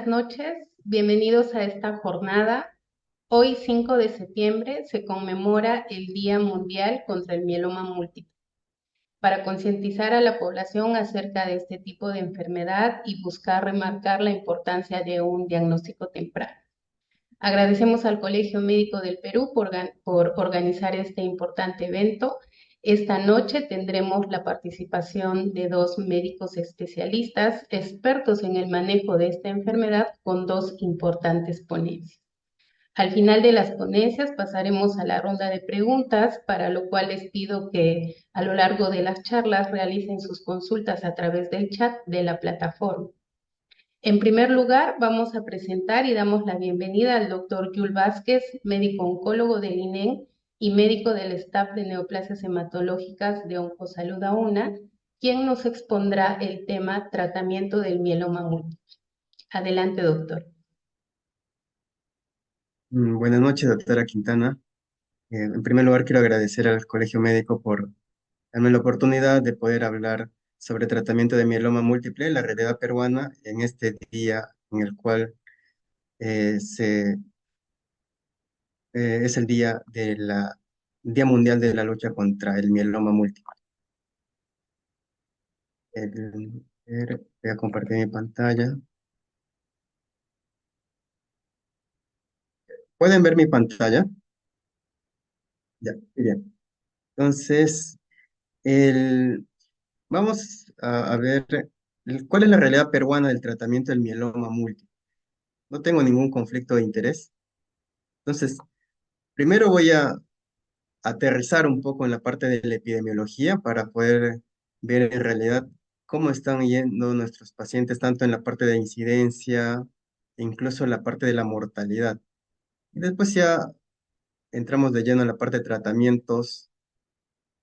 buenas noches. Bienvenidos a esta jornada. Hoy, 5 de septiembre, se conmemora el Día Mundial contra el Mieloma Múltiple, para concientizar a la población acerca de este tipo de enfermedad y buscar remarcar la importancia de un diagnóstico temprano. Agradecemos al Colegio Médico del Perú por organizar este importante evento. Esta noche tendremos la participación de dos médicos especialistas, expertos en el manejo de esta enfermedad, con dos importantes ponencias. Al final de las ponencias pasaremos a la ronda de preguntas, para lo cual les pido que a lo largo de las charlas realicen sus consultas a través del chat de la plataforma. En primer lugar, vamos a presentar y damos la bienvenida al doctor Yul Vázquez, médico oncólogo del INEN y médico del staff de neoplasias hematológicas de Oncosalud AUNA, quien nos expondrá el tema tratamiento del mieloma múltiple. Adelante, doctor. Buenas noches, doctora Quintana. En primer lugar, quiero agradecer al Colegio Médico por darme la oportunidad de poder hablar sobre tratamiento de mieloma múltiple en la realidad peruana en este día en el cual eh, se, es el Día Mundial de la Lucha contra el Mieloma Múltiple. Voy a compartir mi pantalla. ¿Pueden ver mi pantalla? Ya, muy bien. Entonces, el, vamos a ver cuál es la realidad peruana del tratamiento del mieloma múltiple. No tengo ningún conflicto de interés. Entonces, primero voy a aterrizar un poco en la parte de la epidemiología para poder ver en realidad cómo están yendo nuestros pacientes, tanto en la parte de incidencia e incluso en la parte de la mortalidad. Y después ya entramos de lleno en la parte de tratamientos,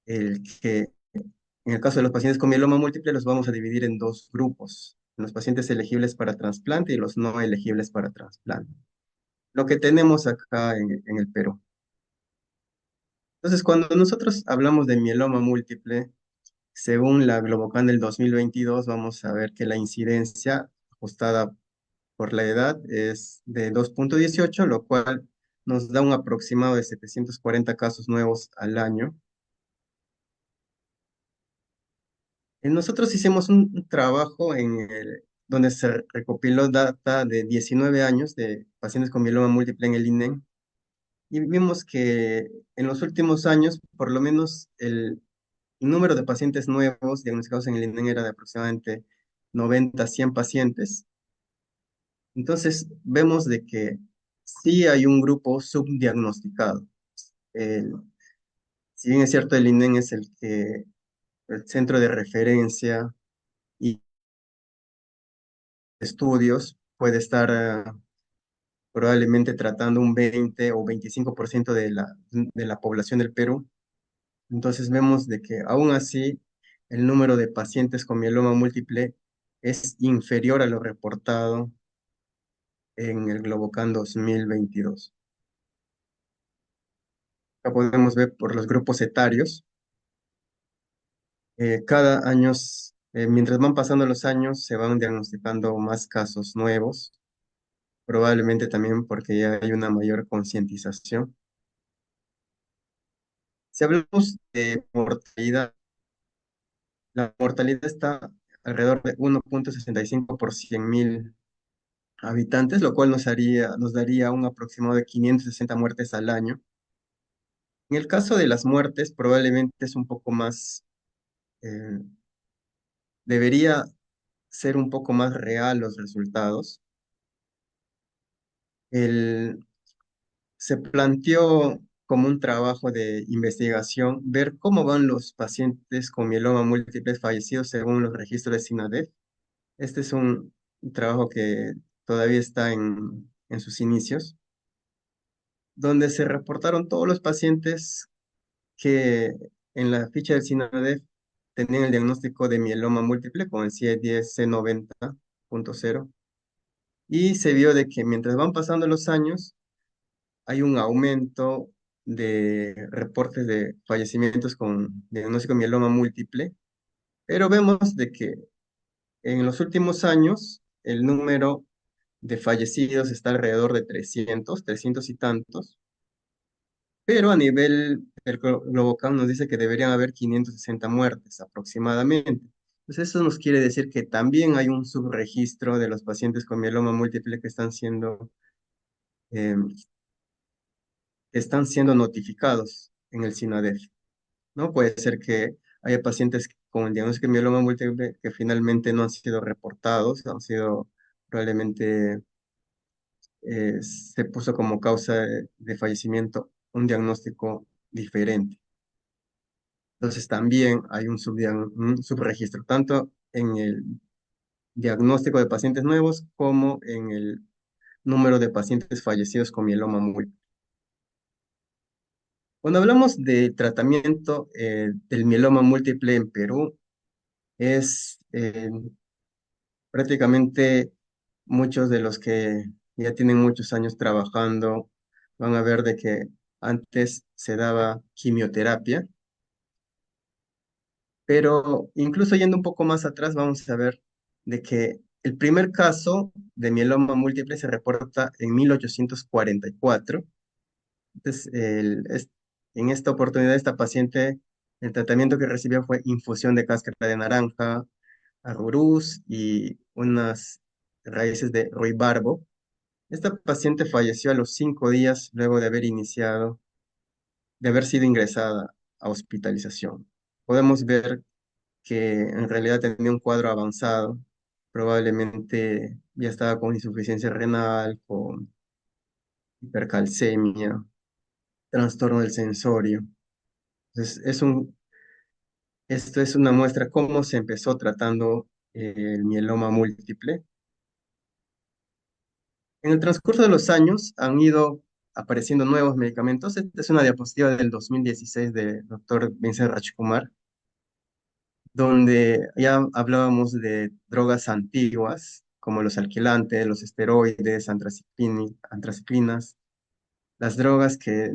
el que en el caso de los pacientes con mieloma múltiple los vamos a dividir en dos grupos, los pacientes elegibles para trasplante y los no elegibles para trasplante. Lo que tenemos acá en el Perú. Entonces, cuando nosotros hablamos de mieloma múltiple, según la Globocan del 2022, vamos a ver que la incidencia ajustada por la edad es de 2,18, lo cual nos da un aproximado de 740 casos nuevos al año. Nosotros hicimos un trabajo donde se recopiló data de 19 años de pacientes con mieloma múltiple en el INEN y vimos que en los últimos años, por lo menos el número de pacientes nuevos diagnosticados en el INEN era de aproximadamente 90 a 100 pacientes. Entonces, vemos de que sí hay un grupo subdiagnosticado. El- si bien es cierto, el INEN es el centro de referencia y estudios, puede estar probablemente tratando un 20 o 25% de la población del Perú. Entonces, vemos de que aún así el número de pacientes con mieloma múltiple es inferior a lo reportado en el Globocan 2022. Acá podemos ver por los grupos etarios. Cada año, mientras van pasando los años, se van diagnosticando más casos nuevos, probablemente también porque ya hay una mayor concientización. Si hablamos de mortalidad, la mortalidad está alrededor de 1,65 por 100.000 habitantes, lo cual nos daría un aproximado de 560 muertes al año. En el caso de las muertes, probablemente es un poco más, eh, debería ser un poco más real los resultados. El, Se planteó como un trabajo de investigación ver cómo van los pacientes con mieloma múltiple fallecidos según los registros de SINADEF. Este es un trabajo que todavía está en sus inicios, donde se reportaron todos los pacientes que en la ficha del SINADEF tenían el diagnóstico de mieloma múltiple con el CIE-10 C90.0 y se vio de que mientras van pasando los años hay un aumento de reportes de fallecimientos con diagnóstico de mieloma múltiple, pero vemos de que en los últimos años el número de fallecidos está alrededor de 300 y tantos, pero a nivel del Globocan nos dice que deberían haber 560 muertes aproximadamente. Entonces eso nos quiere decir que también hay un subregistro de los pacientes con mieloma múltiple eh, que están siendo notificados en el SINADEF, ¿no? Puede ser que haya pacientes con el diagnóstico de mieloma múltiple que finalmente no han sido reportados, han sido probablemente se puso como causa de fallecimiento un diagnóstico diferente. Entonces también hay un subregistro, tanto en el diagnóstico de pacientes nuevos como en el número de pacientes fallecidos con mieloma múltiple. Cuando hablamos de tratamiento del mieloma múltiple en Perú, es prácticamente muchos de los que ya tienen muchos años trabajando van a ver de que antes se daba quimioterapia, pero incluso yendo un poco más atrás vamos a ver de que el primer caso de mieloma múltiple se reporta en 1844. Entonces, en esta oportunidad, esta paciente, el tratamiento que recibió fue infusión de cáscara de naranja, arburús y unas raíces de ruibarbo. Esta paciente falleció a los 5 días luego de haber sido ingresada a hospitalización. Podemos ver que en realidad tenía un cuadro avanzado, probablemente ya estaba con insuficiencia renal, con hipercalcemia, trastorno del sensorio. Entonces, esto es una muestra cómo se empezó tratando el mieloma múltiple. En el transcurso de los años han ido apareciendo nuevos medicamentos. Esta es una diapositiva del 2016 del doctor Vincent Rajkumar, donde ya hablábamos de drogas antiguas, como los alquilantes, los esteroides, antraciclinas, las drogas que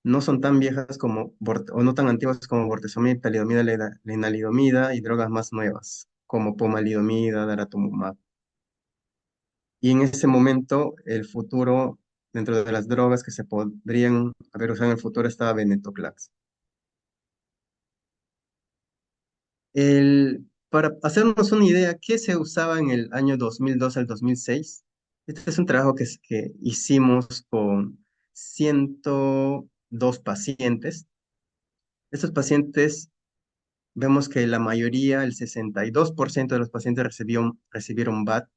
no son tan viejas o no tan antiguas como bortezomib, talidomida, lenalidomida y drogas más nuevas, como pomalidomida, daratumumab. Y en ese momento, el futuro, dentro de las drogas que se podrían haber usado en el futuro, estaba venetoclax. Para hacernos una idea, ¿qué se usaba en el año 2002 al 2006? Este es un trabajo que hicimos con 102 pacientes. Estos pacientes, vemos que la mayoría, el 62% de los pacientes recibieron BAT,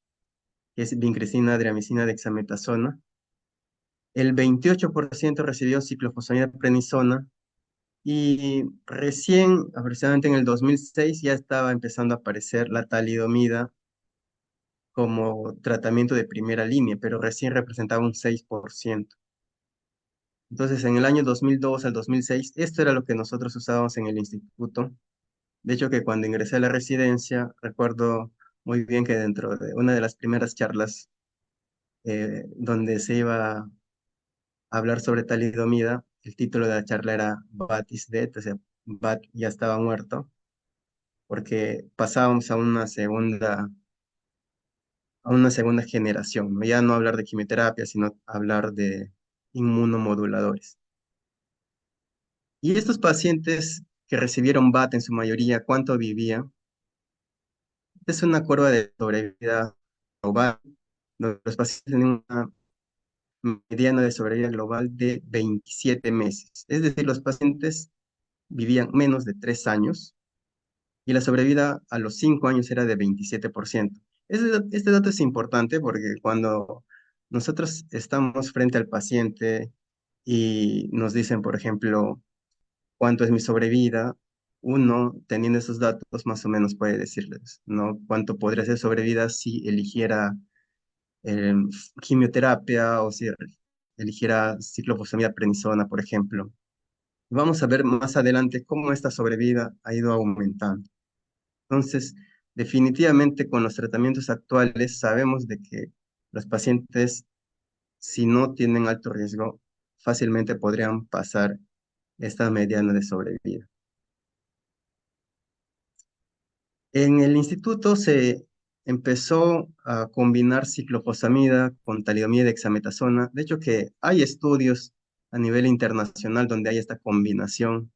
que es vincristina, adriamicina, dexametasona. El 28% recibió ciclofosfamida prednisona y recién, aproximadamente en el 2006, ya estaba empezando a aparecer la talidomida como tratamiento de primera línea, pero recién representaba un 6%. Entonces, en el año 2002 al 2006, esto era lo que nosotros usábamos en el instituto. De hecho, que cuando ingresé a la residencia, recuerdo muy bien que dentro de una de las primeras charlas donde se iba a hablar sobre talidomida, el título de la charla era Bat is dead, o sea, Bat ya estaba muerto, porque pasábamos a una segunda generación, ¿no? Ya no hablar de quimioterapia, sino hablar de inmunomoduladores. Y estos pacientes que recibieron BAT en su mayoría, ¿cuánto vivían? Es una curva de sobrevida global, donde los pacientes tienen una mediana de sobrevida global de 27 meses. Es decir, los pacientes vivían menos de 3 años y la sobrevida a los 5 años era de 27%. Este dato es importante porque cuando nosotros estamos frente al paciente y nos dicen, por ejemplo, cuánto es mi sobrevida, uno, teniendo esos datos, más o menos puede decirles, ¿no? Cuánto podría ser sobrevida si eligiera eh, quimioterapia o si eligiera ciclofosfamida prednisona, por ejemplo. Vamos a ver más adelante cómo esta sobrevida ha ido aumentando. Entonces, definitivamente con los tratamientos actuales sabemos de que los pacientes, si no tienen alto riesgo, fácilmente podrían pasar esta mediana de sobrevida. En el instituto se empezó a combinar ciclofosfamida con talidomida y dexametasona. De hecho, que hay estudios a nivel internacional donde hay esta combinación.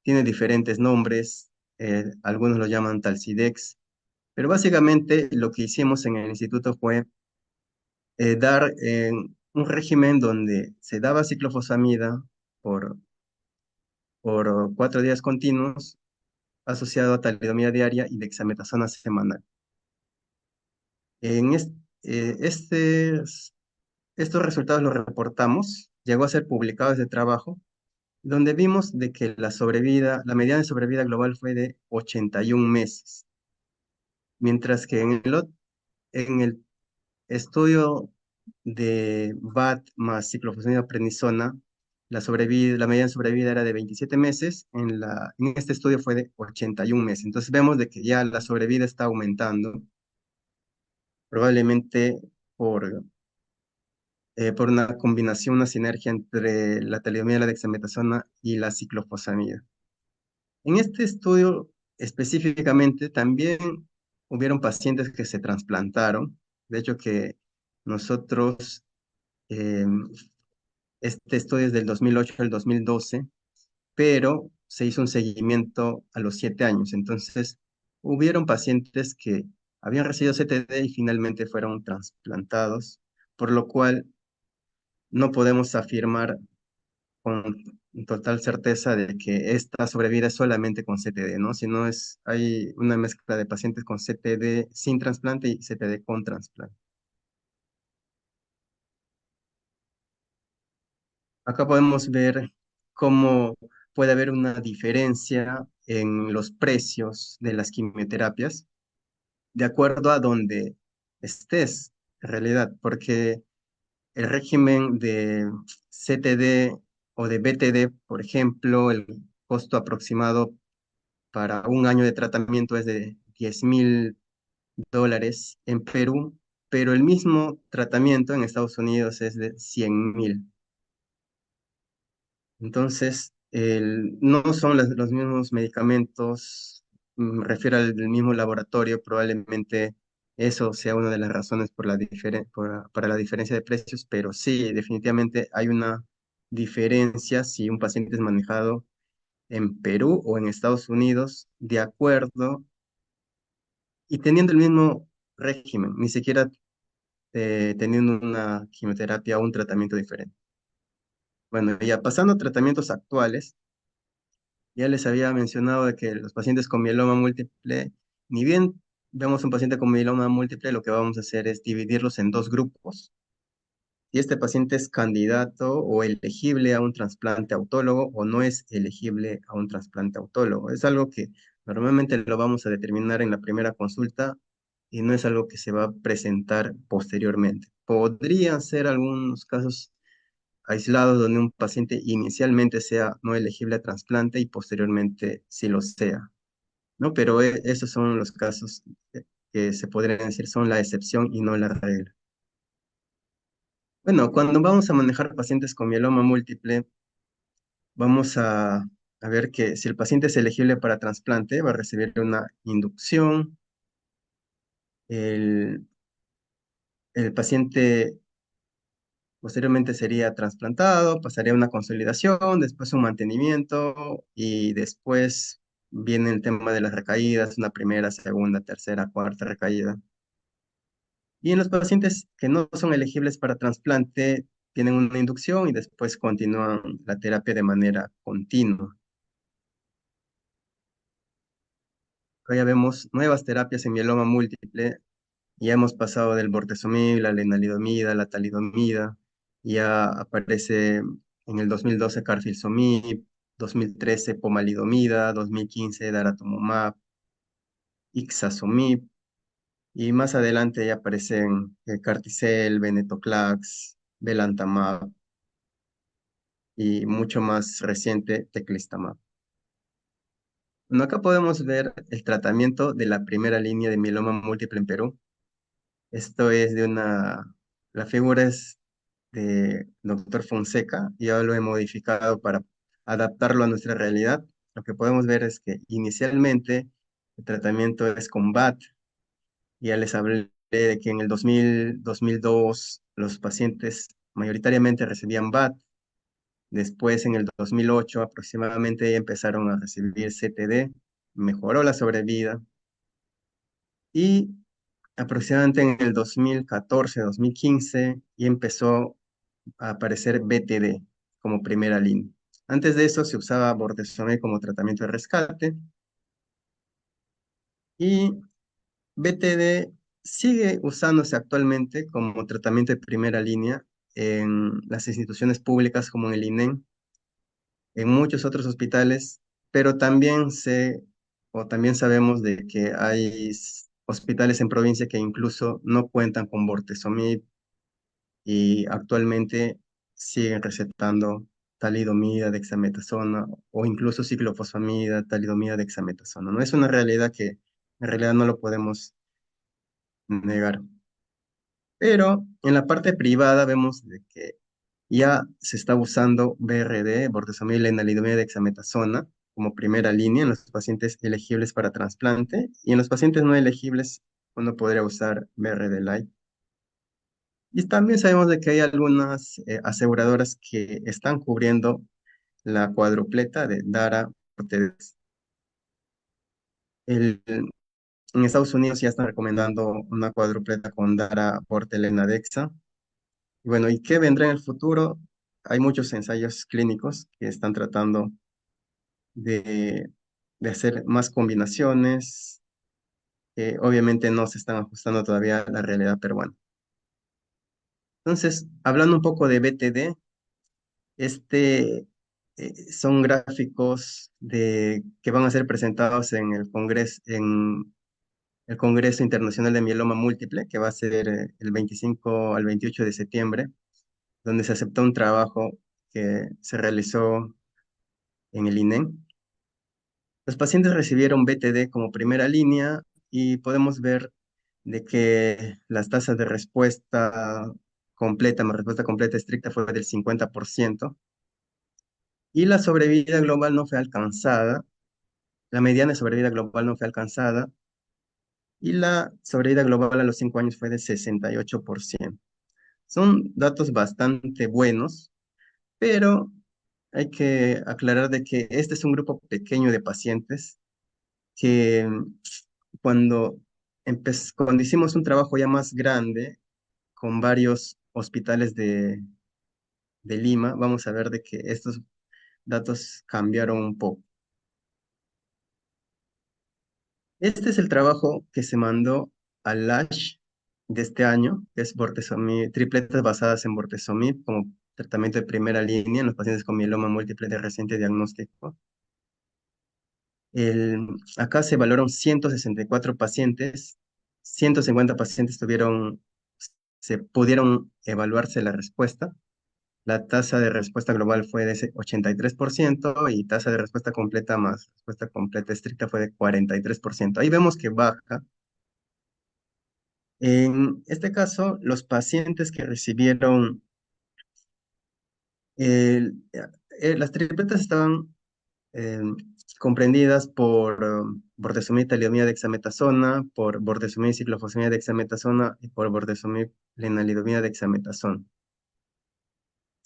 Tiene diferentes nombres, algunos lo llaman Talcidex, pero básicamente lo que hicimos en el instituto fue dar un régimen donde se daba ciclofosfamida por, por 4 días continuos asociado a talidomida diaria y dexametasona semanal. En estos resultados los reportamos, llegó a ser publicado ese trabajo, donde vimos de que la mediana de sobrevida global fue de 81 meses, mientras que en el estudio de BAT más ciclofosfamida prednisona, la mediana de sobrevida era de 27 meses, en este estudio fue de 81 meses. Entonces vemos de que ya la sobrevida está aumentando, probablemente por, por una combinación, una sinergia entre la talidomida, la dexametasona y la ciclofosfamida. En este estudio específicamente también hubieron pacientes que se trasplantaron. De hecho que nosotros, eh, este estudio es del 2008 al 2012, pero se hizo un seguimiento a los 7 años. Entonces, hubieron pacientes que habían recibido CTD y finalmente fueron trasplantados, por lo cual no podemos afirmar con total certeza de que esta sobrevida es solamente con CTD, ¿no? Sino hay una mezcla de pacientes con CTD sin trasplante y CTD con trasplante. Acá podemos ver cómo puede haber una diferencia en los precios de las quimioterapias de acuerdo a donde estés, en realidad, porque el régimen de CTD o de BTD, por ejemplo, el costo aproximado para un año de tratamiento es de $10.000 en Perú, pero el mismo tratamiento en Estados Unidos es de 100.000. Entonces, no son los mismos medicamentos, me refiero al del mismo laboratorio, probablemente eso sea una de las razones para la diferencia de precios, pero sí, definitivamente hay una diferencia si un paciente es manejado en Perú o en Estados Unidos, de acuerdo y teniendo el mismo régimen, ni siquiera teniendo una quimioterapia o un tratamiento diferente. Bueno, ya pasando a tratamientos actuales, ya les había mencionado de que los pacientes con mieloma múltiple, ni bien vemos un paciente con mieloma múltiple, lo que vamos a hacer es dividirlos en dos grupos. Si este paciente es candidato o elegible a un trasplante autólogo o no es elegible a un trasplante autólogo. Es algo que normalmente lo vamos a determinar en la primera consulta y no es algo que se va a presentar posteriormente. Podrían ser algunos casos aislados donde un paciente inicialmente sea no elegible a trasplante y posteriormente sí lo sea, ¿no? Pero esos son los casos que se podrían decir son la excepción y no la regla. Bueno, cuando vamos a manejar pacientes con mieloma múltiple, vamos a ver que si el paciente es elegible para trasplante, va a recibir una inducción. El, el paciente posteriormente sería trasplantado, pasaría una consolidación, después un mantenimiento y después viene el tema de las recaídas, una primera, segunda, tercera, cuarta recaída. Y en los pacientes que no son elegibles para trasplante, tienen una inducción y después continúan la terapia de manera continua. Acá ya vemos nuevas terapias en mieloma múltiple. Ya hemos pasado del bortezomib, la lenalidomida, la talidomida. Ya aparece en el 2012 carfilzomib, 2013 pomalidomida, 2015 daratumumab, ixazomib. Y más adelante ya aparecen Carticel, venetoclax, belantamab y mucho más reciente teclistamab. Bueno, acá podemos ver el tratamiento de la primera línea de mieloma múltiple en Perú. Esto es la figura es de doctor Fonseca, y yo lo he modificado para adaptarlo a nuestra realidad. Lo que podemos ver es que inicialmente el tratamiento es con BAT, Ya les hablé de que en el 2000, 2002 los pacientes mayoritariamente recibían BAT. Después, en el 2008 aproximadamente, ya empezaron a recibir CTD, mejoró la sobrevida y aproximadamente en el 2014, 2015 ya empezó a aparecer BTD como primera línea. Antes de eso se usaba bortezomib como tratamiento de rescate y BTD sigue usándose actualmente como tratamiento de primera línea en las instituciones públicas como en el INEM, en muchos otros hospitales, pero también sabemos de que hay hospitales en provincia que incluso no cuentan con bortezomib y actualmente siguen recetando talidomida, dexametasona o incluso ciclofosfamida, talidomida, dexametasona. No es una realidad que en realidad no lo podemos negar. Pero en la parte privada vemos de que ya se está usando BRD, bortezomib, lenalidomida, dexametasona, como primera línea en los pacientes elegibles para trasplante y en los pacientes no elegibles uno podría usar BRD Light. Y también sabemos de que hay algunas aseguradoras que están cubriendo la cuadrupleta de Dara. El, en Estados Unidos ya están recomendando una cuadrupleta con Dara, Portelena, Dexa. Y bueno, ¿y qué vendrá en el futuro? Hay muchos ensayos clínicos que están tratando de, de hacer más combinaciones. Obviamente no se están ajustando todavía a la realidad peruana. Entonces, hablando un poco de BTD, son gráficos que van a ser presentados en el Congreso Internacional de Mieloma Múltiple, que va a ser el 25 al 28 de septiembre, donde se aceptó un trabajo que se realizó en el INEM. Los pacientes recibieron BTD como primera línea y podemos ver de que las tasas de respuesta completa estricta fue del 50% y la sobrevida global no fue alcanzada, la mediana de sobrevida global no fue alcanzada y la sobrevida global a los 5 años fue de 68%. Son datos bastante buenos, pero hay que aclarar de que este es un grupo pequeño de pacientes que cuando, cuando hicimos un trabajo ya más grande con varios hospitales de Lima, vamos a ver de que estos datos cambiaron un poco. Este es el trabajo que se mandó al ASH de este año, que es bortezomib, tripletas basadas en bortezomib como tratamiento de primera línea en los pacientes con mieloma múltiple de reciente diagnóstico. Acá se valoraron 164 pacientes, 150 pacientes se pudieron evaluarse la respuesta. La tasa de respuesta global fue de ese 83% y tasa de respuesta completa más respuesta completa estricta fue de 43%. Ahí vemos que baja. En este caso, los pacientes que recibieron, las tripletas estaban eh, comprendidas por bortezomib, talidomida, dexametasona, por bortezomib, ciclofosfamida, dexametasona y por bortezomib, lenalidomida, dexametasona.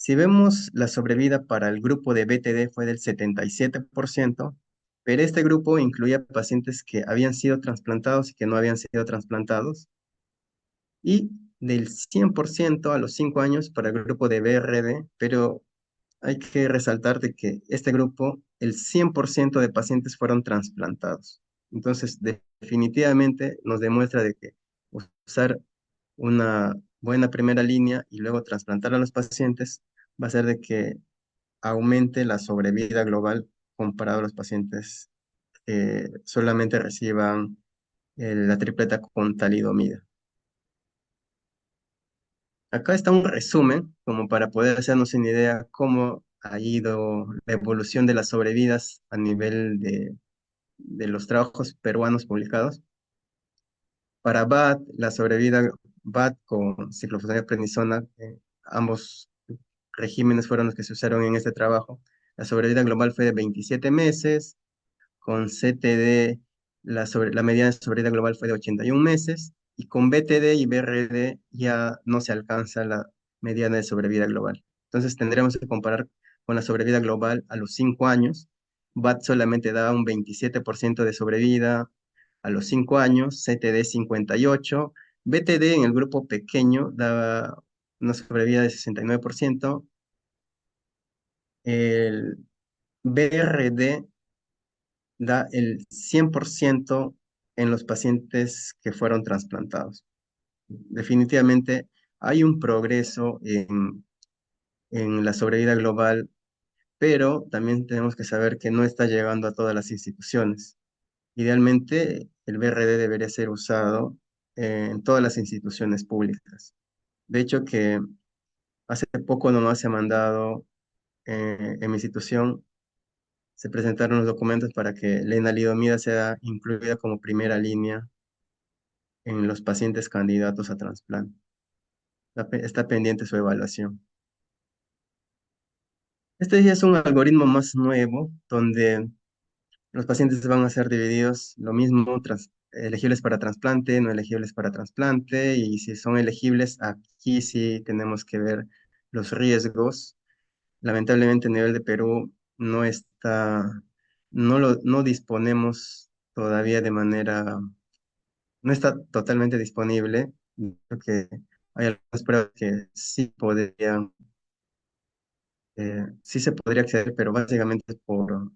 Si vemos la sobrevida para el grupo de BTD fue del 77%, pero este grupo incluía pacientes que habían sido trasplantados y que no habían sido trasplantados, y del 100% a los 5 años para el grupo de BRD, pero hay que resaltar de que este grupo, el 100% de pacientes fueron trasplantados. Entonces, definitivamente nos demuestra de que usar una buena primera línea y luego trasplantar a los pacientes va a hacer de que aumente la sobrevida global comparado a los pacientes que solamente reciban la tripleta con talidomida. Acá está un resumen, como para poder hacernos una idea cómo ha ido la evolución de las sobrevidas a nivel de los trabajos peruanos publicados. Para BAT, la sobrevida BAT con ciclofosfamida prednisona, ambos regímenes fueron los que se usaron en este trabajo. La sobrevida global fue de 27 meses, con CTD la mediana sobrevida global fue de 81 meses, y con BTD y BRD ya no se alcanza la mediana de sobrevida global. Entonces tendremos que comparar con la sobrevida global a los 5 años. BAT solamente da un 27% de sobrevida a los 5 años, CTD 58%, BTD en el grupo pequeño daba una sobrevida de 69%, el BRD da el 100% en los pacientes que fueron trasplantados. Definitivamente hay un progreso en la sobrevida global, pero también tenemos que saber que no está llegando a todas las instituciones. Idealmente, el BRD debería ser usado en todas las instituciones públicas. De hecho, que hace poco nomás se ha mandado en mi institución, se presentaron los documentos para que la enalidomida sea incluida como primera línea en los pacientes candidatos a trasplante. Está pendiente su evaluación. Este ya es un algoritmo más nuevo, donde los pacientes van a ser divididos lo mismo, elegibles para trasplante, no elegibles para trasplante, y si son elegibles, aquí sí tenemos que ver los riesgos. Lamentablemente, a nivel de Perú no está, no disponemos todavía de manera, no está totalmente disponible, porque hay algunas pruebas que sí podrían, sí se podría acceder, pero básicamente por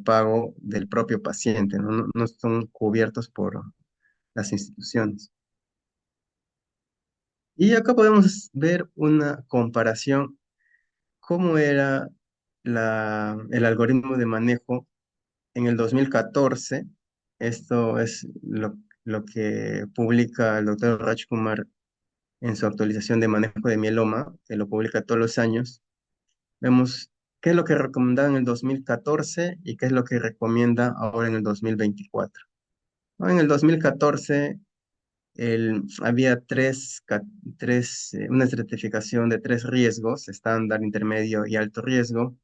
pago del propio paciente, ¿no? No son cubiertos por las instituciones. Y acá podemos ver una comparación, cómo era el algoritmo de manejo en el 2014. Esto es lo que publica el doctor Rajkumar en su actualización de manejo de mieloma, que lo publica todos los años. Vemos qué es lo que recomendaba en el 2014 y qué es lo que recomienda ahora en el 2024. ¿No? En el 2014 había una estratificación de tres riesgos: estándar, intermedio y alto riesgo.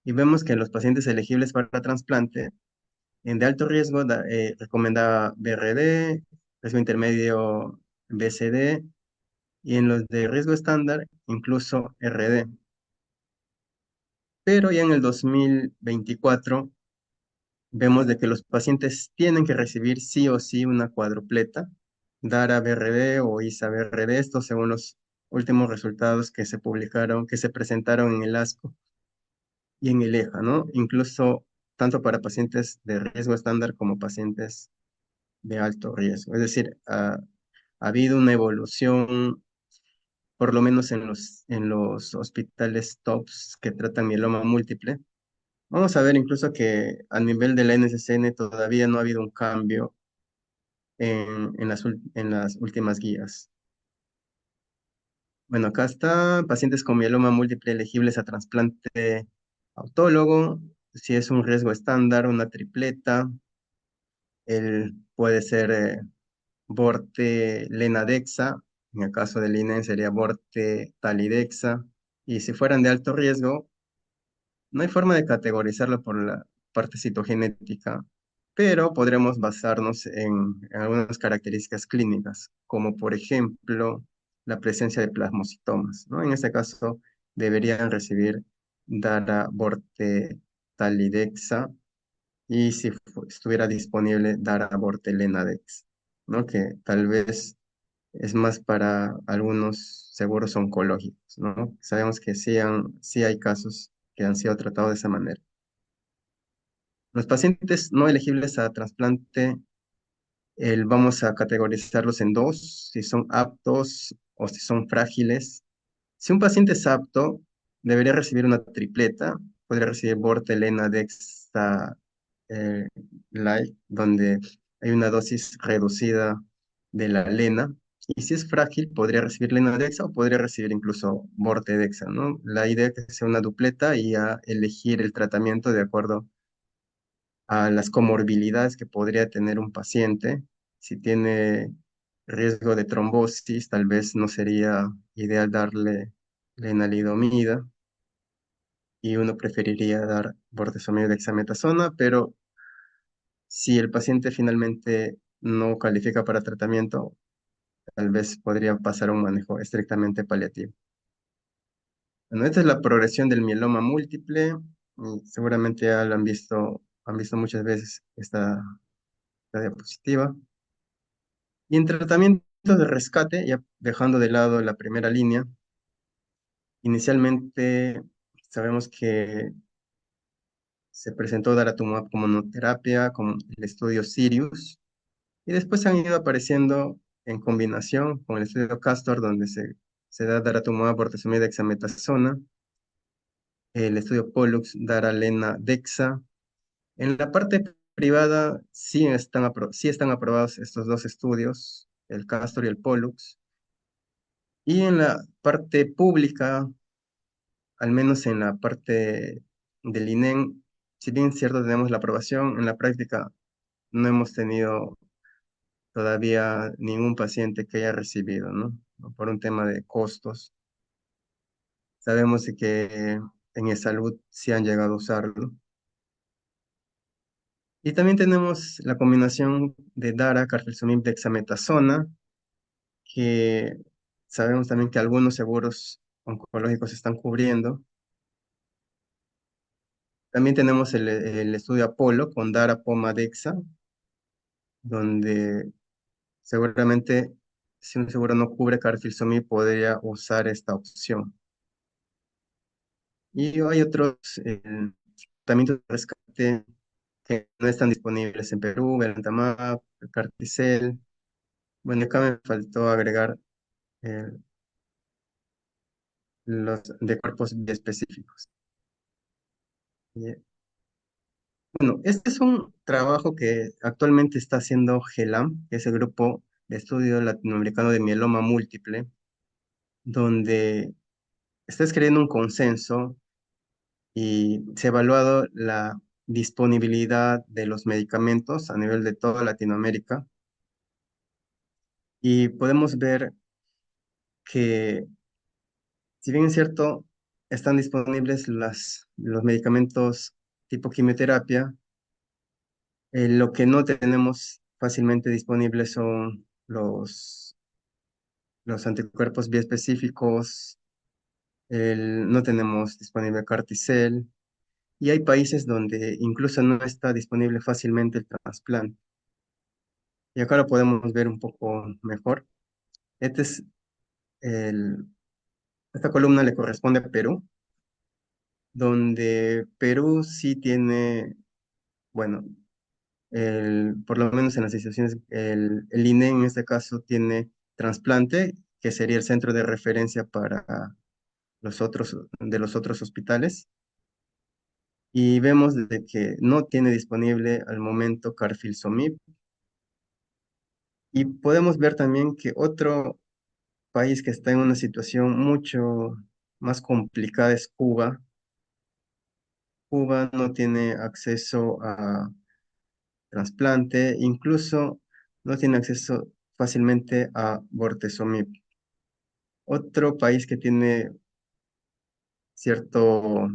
Y vemos que en los pacientes elegibles para trasplante, en de alto riesgo recomendaba BRD, riesgo intermedio BCD, y en los de riesgo estándar incluso RD. Pero ya en el 2024 vemos de que los pacientes tienen que recibir sí o sí una cuadrupleta, DARA-BRD o ISA-BRD, esto según los últimos resultados que se publicaron, que se presentaron en el ASCO y en el EJA, ¿no? Incluso tanto para pacientes de riesgo estándar como pacientes de alto riesgo. Es decir, ha habido una evolución, por lo menos en los hospitales TOPS que tratan mieloma múltiple. Vamos a ver incluso que a nivel de la NCCN todavía no ha habido un cambio en las últimas guías. Bueno, acá está, pacientes con mieloma múltiple elegibles a trasplante autólogo. Si es un riesgo estándar, una tripleta, puede ser Borte Lenadexa, en el caso del INE sería Borte Talidexa, y si fueran de alto riesgo, no hay forma de categorizarlo por la parte citogenética, pero podremos basarnos en algunas características clínicas, como por ejemplo la presencia de plasmocitomas, ¿no? En este caso deberían recibir darabortalidexa, y si estuviera disponible darabortelendex, ¿no? Que tal vez es más para algunos seguros oncológicos, ¿no? Sabemos que sí hay casos que han sido tratados de esa manera. Los pacientes no elegibles a trasplante, vamos a categorizarlos en dos: si son aptos o si son frágiles. Si un paciente es apto, debería recibir una tripleta, podría recibir Bortelena, Dexa, eh, Light, donde hay una dosis reducida de la lena. Y si es frágil, podría recibir Dexa o podría recibir incluso Bortedexa, ¿no? La idea es que sea una dupleta y a elegir el tratamiento de acuerdo a las comorbilidades que podría tener un paciente. Si tiene riesgo de trombosis, tal vez no sería ideal darle lenalidomida, y uno preferiría dar bortezomib dexametasona, pero si el paciente finalmente no califica para tratamiento, tal vez podría pasar a un manejo estrictamente paliativo. Bueno, esta es la progresión del mieloma múltiple. Seguramente ya lo han visto muchas veces esta diapositiva. Y en tratamiento de rescate, ya dejando de lado la primera línea, inicialmente sabemos que se presentó daratumumab como monoterapia, como el estudio Sirius, y después han ido apareciendo en combinación con el estudio Castor, donde se da daratumumab, bortezomib, dexametasona, el estudio Pollux, daralena, dexa. En la parte privada sí están aprobados estos dos estudios, el Castor y el Pollux, y en la parte pública, al menos en la parte del INEM, si bien es cierto tenemos la aprobación, en la práctica no hemos tenido todavía ningún paciente que haya recibido, ¿no? Por un tema de costos. Sabemos de que en e-salud sí han llegado a usarlo. Y también tenemos la combinación de DARA, carfilzomib, dexametasona, que sabemos también que algunos seguros oncológicos están cubriendo. También tenemos el estudio Apolo con DARA, POMA, DEXA, donde seguramente si un seguro no cubre carfilzomib podría usar esta opción. Y hay otros tratamientos de rescate que no están disponibles en Perú, Belantamab, Carticel. Bueno, acá me faltó agregar eh, los de cuerpos específicos. Y, bueno, este es un trabajo que actualmente está haciendo GELAM, que es el Grupo de Estudio Latinoamericano de Mieloma Múltiple, donde está escribiendo un consenso y se ha evaluado la disponibilidad de los medicamentos a nivel de toda Latinoamérica y podemos ver que, si bien es cierto, están disponibles los medicamentos tipo quimioterapia, lo que no tenemos fácilmente disponibles son los anticuerpos biespecíficos, no tenemos disponible Carticel, y hay países donde incluso no está disponible fácilmente el trasplante. Y acá lo podemos ver un poco mejor. Este es el, esta columna le corresponde a Perú, donde Perú sí tiene, bueno, por lo menos en las instituciones, el INE en este caso tiene trasplante, que sería el centro de referencia para los otros hospitales. Y vemos de que no tiene disponible al momento carfilzomib. Y podemos ver también que otro país que está en una situación mucho más complicada es Cuba. Cuba no tiene acceso a trasplante, incluso no tiene acceso fácilmente a bortezomib. Otro país que tiene cierto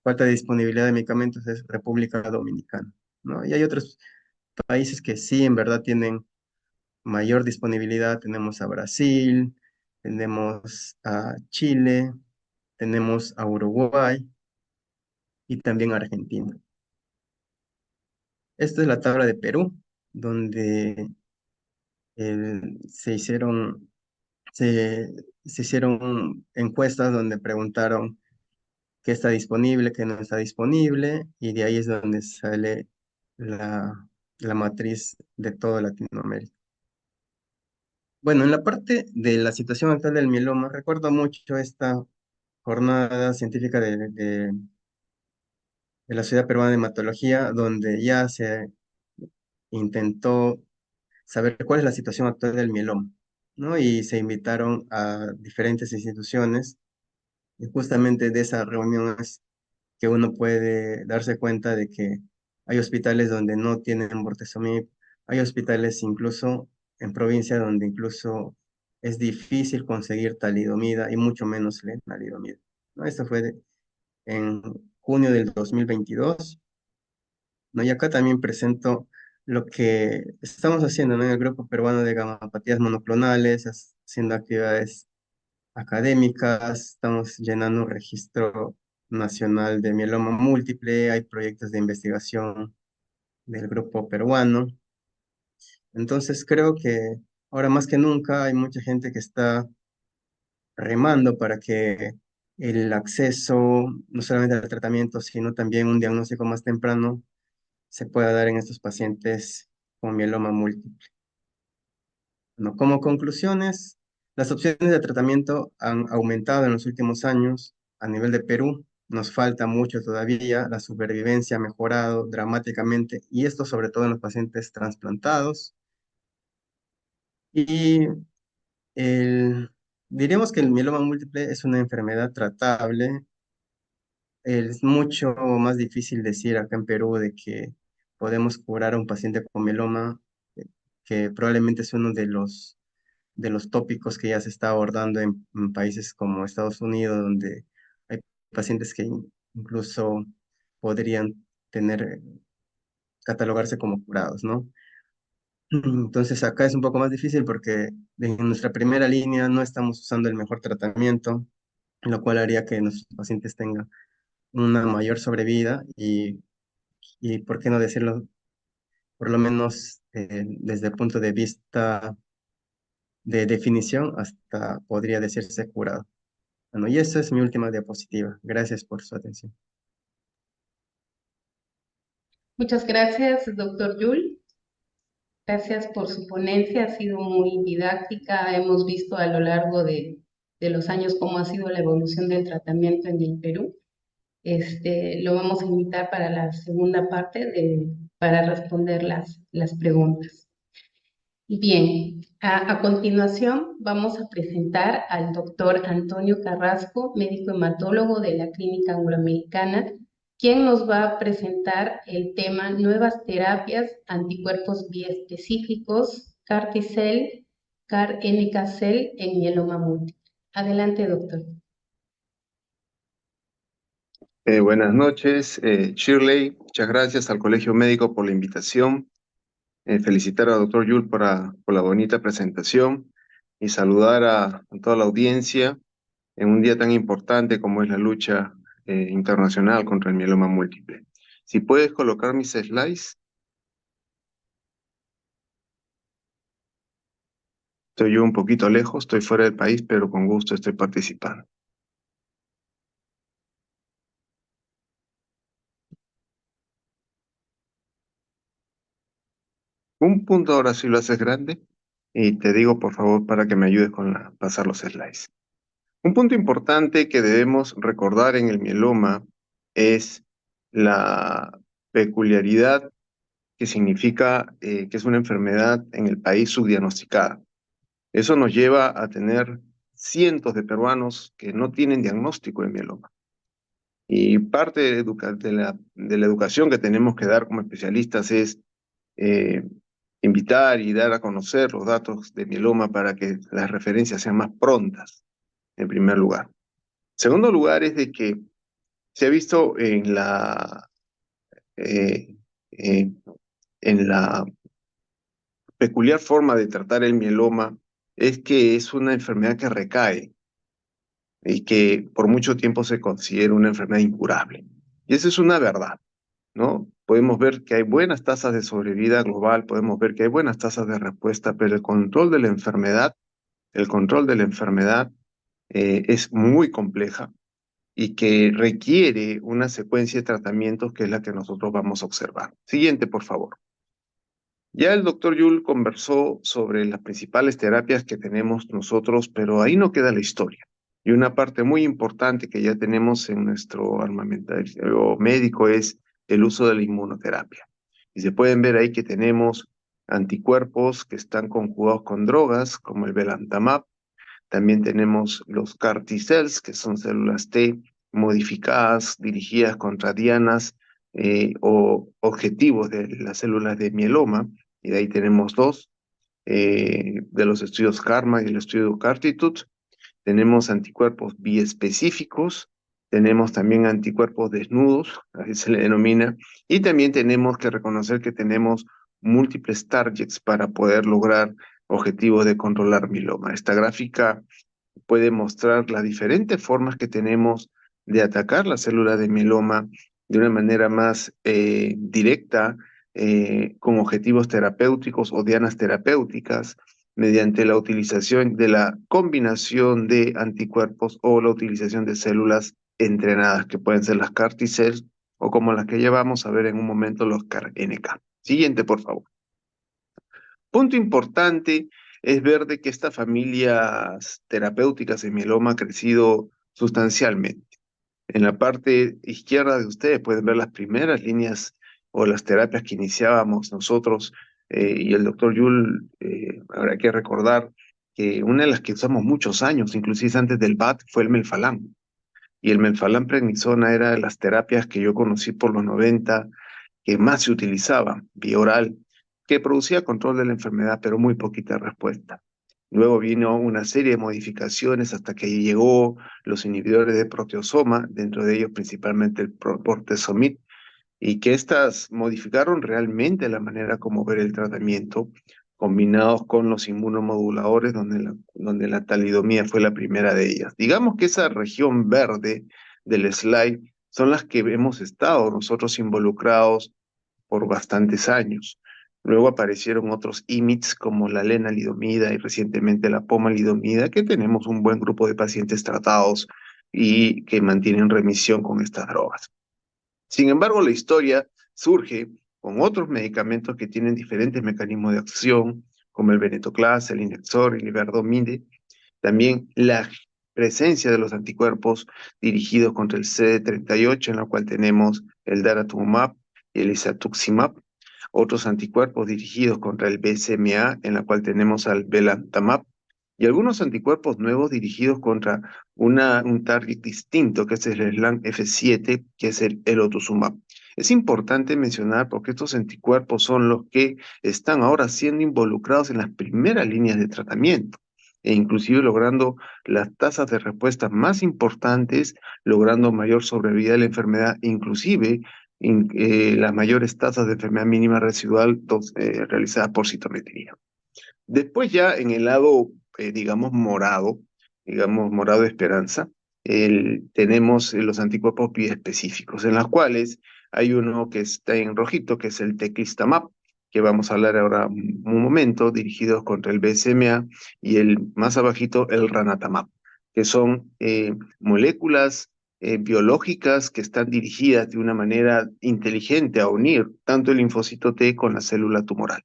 falta de disponibilidad de medicamentos es República Dominicana, ¿no? Y hay otros países que sí, en verdad, tienen mayor disponibilidad. Tenemos a Brasil, tenemos a Chile, tenemos a Uruguay y también a Argentina. Esta es la tabla de Perú, donde se se, se hicieron encuestas donde preguntaron qué está disponible, qué no está disponible, y de ahí es donde sale la matriz de toda Latinoamérica. Bueno, en la parte de la situación actual del mieloma, recuerdo mucho esta jornada científica de la Sociedad Peruana de Hematología, donde ya se intentó saber cuál es la situación actual del mieloma, ¿no? Y se invitaron a diferentes instituciones, y justamente de esas reuniones que uno puede darse cuenta de que hay hospitales donde no tienen bortezomib, hay hospitales incluso en provincia donde incluso es difícil conseguir talidomida y mucho menos lenalidomida, ¿no? Esto fue en junio del 2022, ¿no? Y acá también presento lo que estamos haciendo, ¿no? En el Grupo Peruano de Gamapatías Monoclonales, haciendo actividades académicas, estamos llenando un registro nacional de mieloma múltiple, hay proyectos de investigación del grupo peruano. Entonces creo que ahora más que nunca hay mucha gente que está remando para que el acceso no solamente al tratamiento, sino también un diagnóstico más temprano se pueda dar en estos pacientes con mieloma múltiple. Bueno, como conclusiones, las opciones de tratamiento han aumentado en los últimos años a nivel de Perú. Nos falta mucho todavía, la supervivencia ha mejorado dramáticamente y esto sobre todo en los pacientes trasplantados. Y el, diríamos que el mieloma múltiple es una enfermedad tratable. Es mucho más difícil decir acá en Perú de que podemos curar a un paciente con mieloma, que probablemente es uno de los tópicos que ya se está abordando en países como Estados Unidos, donde hay pacientes que incluso podrían tener, catalogarse como curados, ¿no? Entonces acá es un poco más difícil porque en nuestra primera línea no estamos usando el mejor tratamiento, lo cual haría que nuestros pacientes tengan una mayor sobrevida y ¿por qué no decirlo? Por lo menos desde el punto de vista de definición hasta podría decirse curado. Bueno, y esa es mi última diapositiva. Gracias por su atención. Muchas gracias, doctor Yul. Gracias por su ponencia, ha sido muy didáctica. Hemos visto a lo largo de los años cómo ha sido la evolución del tratamiento en el Perú. Lo vamos a invitar para la segunda parte para responder las preguntas. Bien, a continuación vamos a presentar al doctor Antonio Carrasco, médico hematólogo de la Clínica Angloamericana, quien nos va a presentar el tema Nuevas terapias, anticuerpos biespecíficos, CAR-T-cell, CAR-NK-cell en mieloma múltiple. Adelante, doctor. Buenas noches, Shirley. Muchas gracias al Colegio Médico por la invitación. Felicitar al doctor Yul por la bonita presentación y saludar a toda la audiencia en un día tan importante como es la lucha internacional contra el mieloma múltiple. Si puedes colocar mis slides, estoy yo un poquito lejos, estoy fuera del país, pero con gusto estoy participando. Un punto ahora sí lo haces grande y te digo por favor para que me ayudes con pasar los slides. Un punto importante que debemos recordar en el mieloma es la peculiaridad que significa que es una enfermedad en el país subdiagnosticada. Eso nos lleva a tener cientos de peruanos que no tienen diagnóstico de mieloma. Y parte de la educación que tenemos que dar como especialistas es eh, invitar y dar a conocer los datos de mieloma para que las referencias sean más prontas, en primer lugar. Segundo lugar es de que se ha visto eh, eh, en la peculiar forma de tratar el mieloma, es que es una enfermedad que recae y que por mucho tiempo se considera una enfermedad incurable. Y eso es una verdad, ¿no? Podemos ver que hay buenas tasas de sobrevida global, podemos ver que hay buenas tasas de respuesta, pero el control de la enfermedad es muy compleja y que requiere una secuencia de tratamientos que es la que nosotros vamos a observar. Siguiente, por favor. Ya el doctor Yul conversó sobre las principales terapias que tenemos nosotros, pero ahí no queda la historia. Y una parte muy importante que ya tenemos en nuestro armamentario médico es el uso de la inmunoterapia. Y se pueden ver ahí que tenemos anticuerpos que están conjugados con drogas, como el belantamab. También tenemos los CAR T-cells, que son células T modificadas, dirigidas contra dianas o objetivos de las células de mieloma. Y de ahí tenemos dos, de los estudios KARMA y el estudio CARTITUDE. Tenemos anticuerpos biespecíficos, tenemos también anticuerpos desnudos, así se le denomina, y también tenemos que reconocer que tenemos múltiples targets para poder lograr objetivos de controlar mieloma. Esta gráfica puede mostrar las diferentes formas que tenemos de atacar la célula de mieloma de una manera más directa, con objetivos terapéuticos o dianas terapéuticas, mediante la utilización de la combinación de anticuerpos o la utilización de células entrenadas, que pueden ser las CAR T-cells o como las que ya vamos a ver en un momento, los CAR-NK. Siguiente, por favor. Punto importante es ver de que estas familias terapéuticas de mieloma ha crecido sustancialmente. En la parte izquierda de ustedes pueden ver las primeras líneas o las terapias que iniciábamos nosotros, y el doctor Yul, habrá que recordar que una de las que usamos muchos años, inclusive antes del BAT, fue el melfalán. Y el melfalán prednisona era de las terapias que yo conocí por los 90 que más se utilizaba, vía oral, que producía control de la enfermedad, pero muy poquita respuesta. Luego vino una serie de modificaciones hasta que llegó los inhibidores de proteasoma, dentro de ellos principalmente el bortezomib, y que estas modificaron realmente la manera como ver el tratamiento, combinados con los inmunomoduladores, donde la talidomida fue la primera de ellas. Digamos que esa región verde del slide son las que hemos estado nosotros involucrados por bastantes años. Luego aparecieron otros IMIDs como la lenalidomida y recientemente la pomalidomida, que tenemos un buen grupo de pacientes tratados y que mantienen remisión con estas drogas. Sin embargo, la historia surge con otros medicamentos que tienen diferentes mecanismos de acción, como el venetoclax, el Inexor, el iberdomide. También la presencia de los anticuerpos dirigidos contra el CD38, en la cual tenemos el daratumumab y el isatuximab. Otros anticuerpos dirigidos contra el BCMA, en la cual tenemos al belantamab. Y algunos anticuerpos nuevos dirigidos contra un target distinto, que es el SLAN F7, que es el elotuzumab. Es importante mencionar porque estos anticuerpos son los que están ahora siendo involucrados en las primeras líneas de tratamiento e inclusive logrando las tasas de respuesta más importantes, logrando mayor sobrevida de la enfermedad, inclusive las mayores tasas de enfermedad mínima residual realizadas por citometría. Después ya en el lado, digamos, morado de esperanza, tenemos los anticuerpos biespecíficos, en los cuales hay uno que está en rojito, que es el teclistamab, que vamos a hablar ahora un momento, dirigidos contra el BCMA, y el más abajito, el ranatamab, que son moléculas biológicas que están dirigidas de una manera inteligente a unir tanto el linfocito T con la célula tumoral.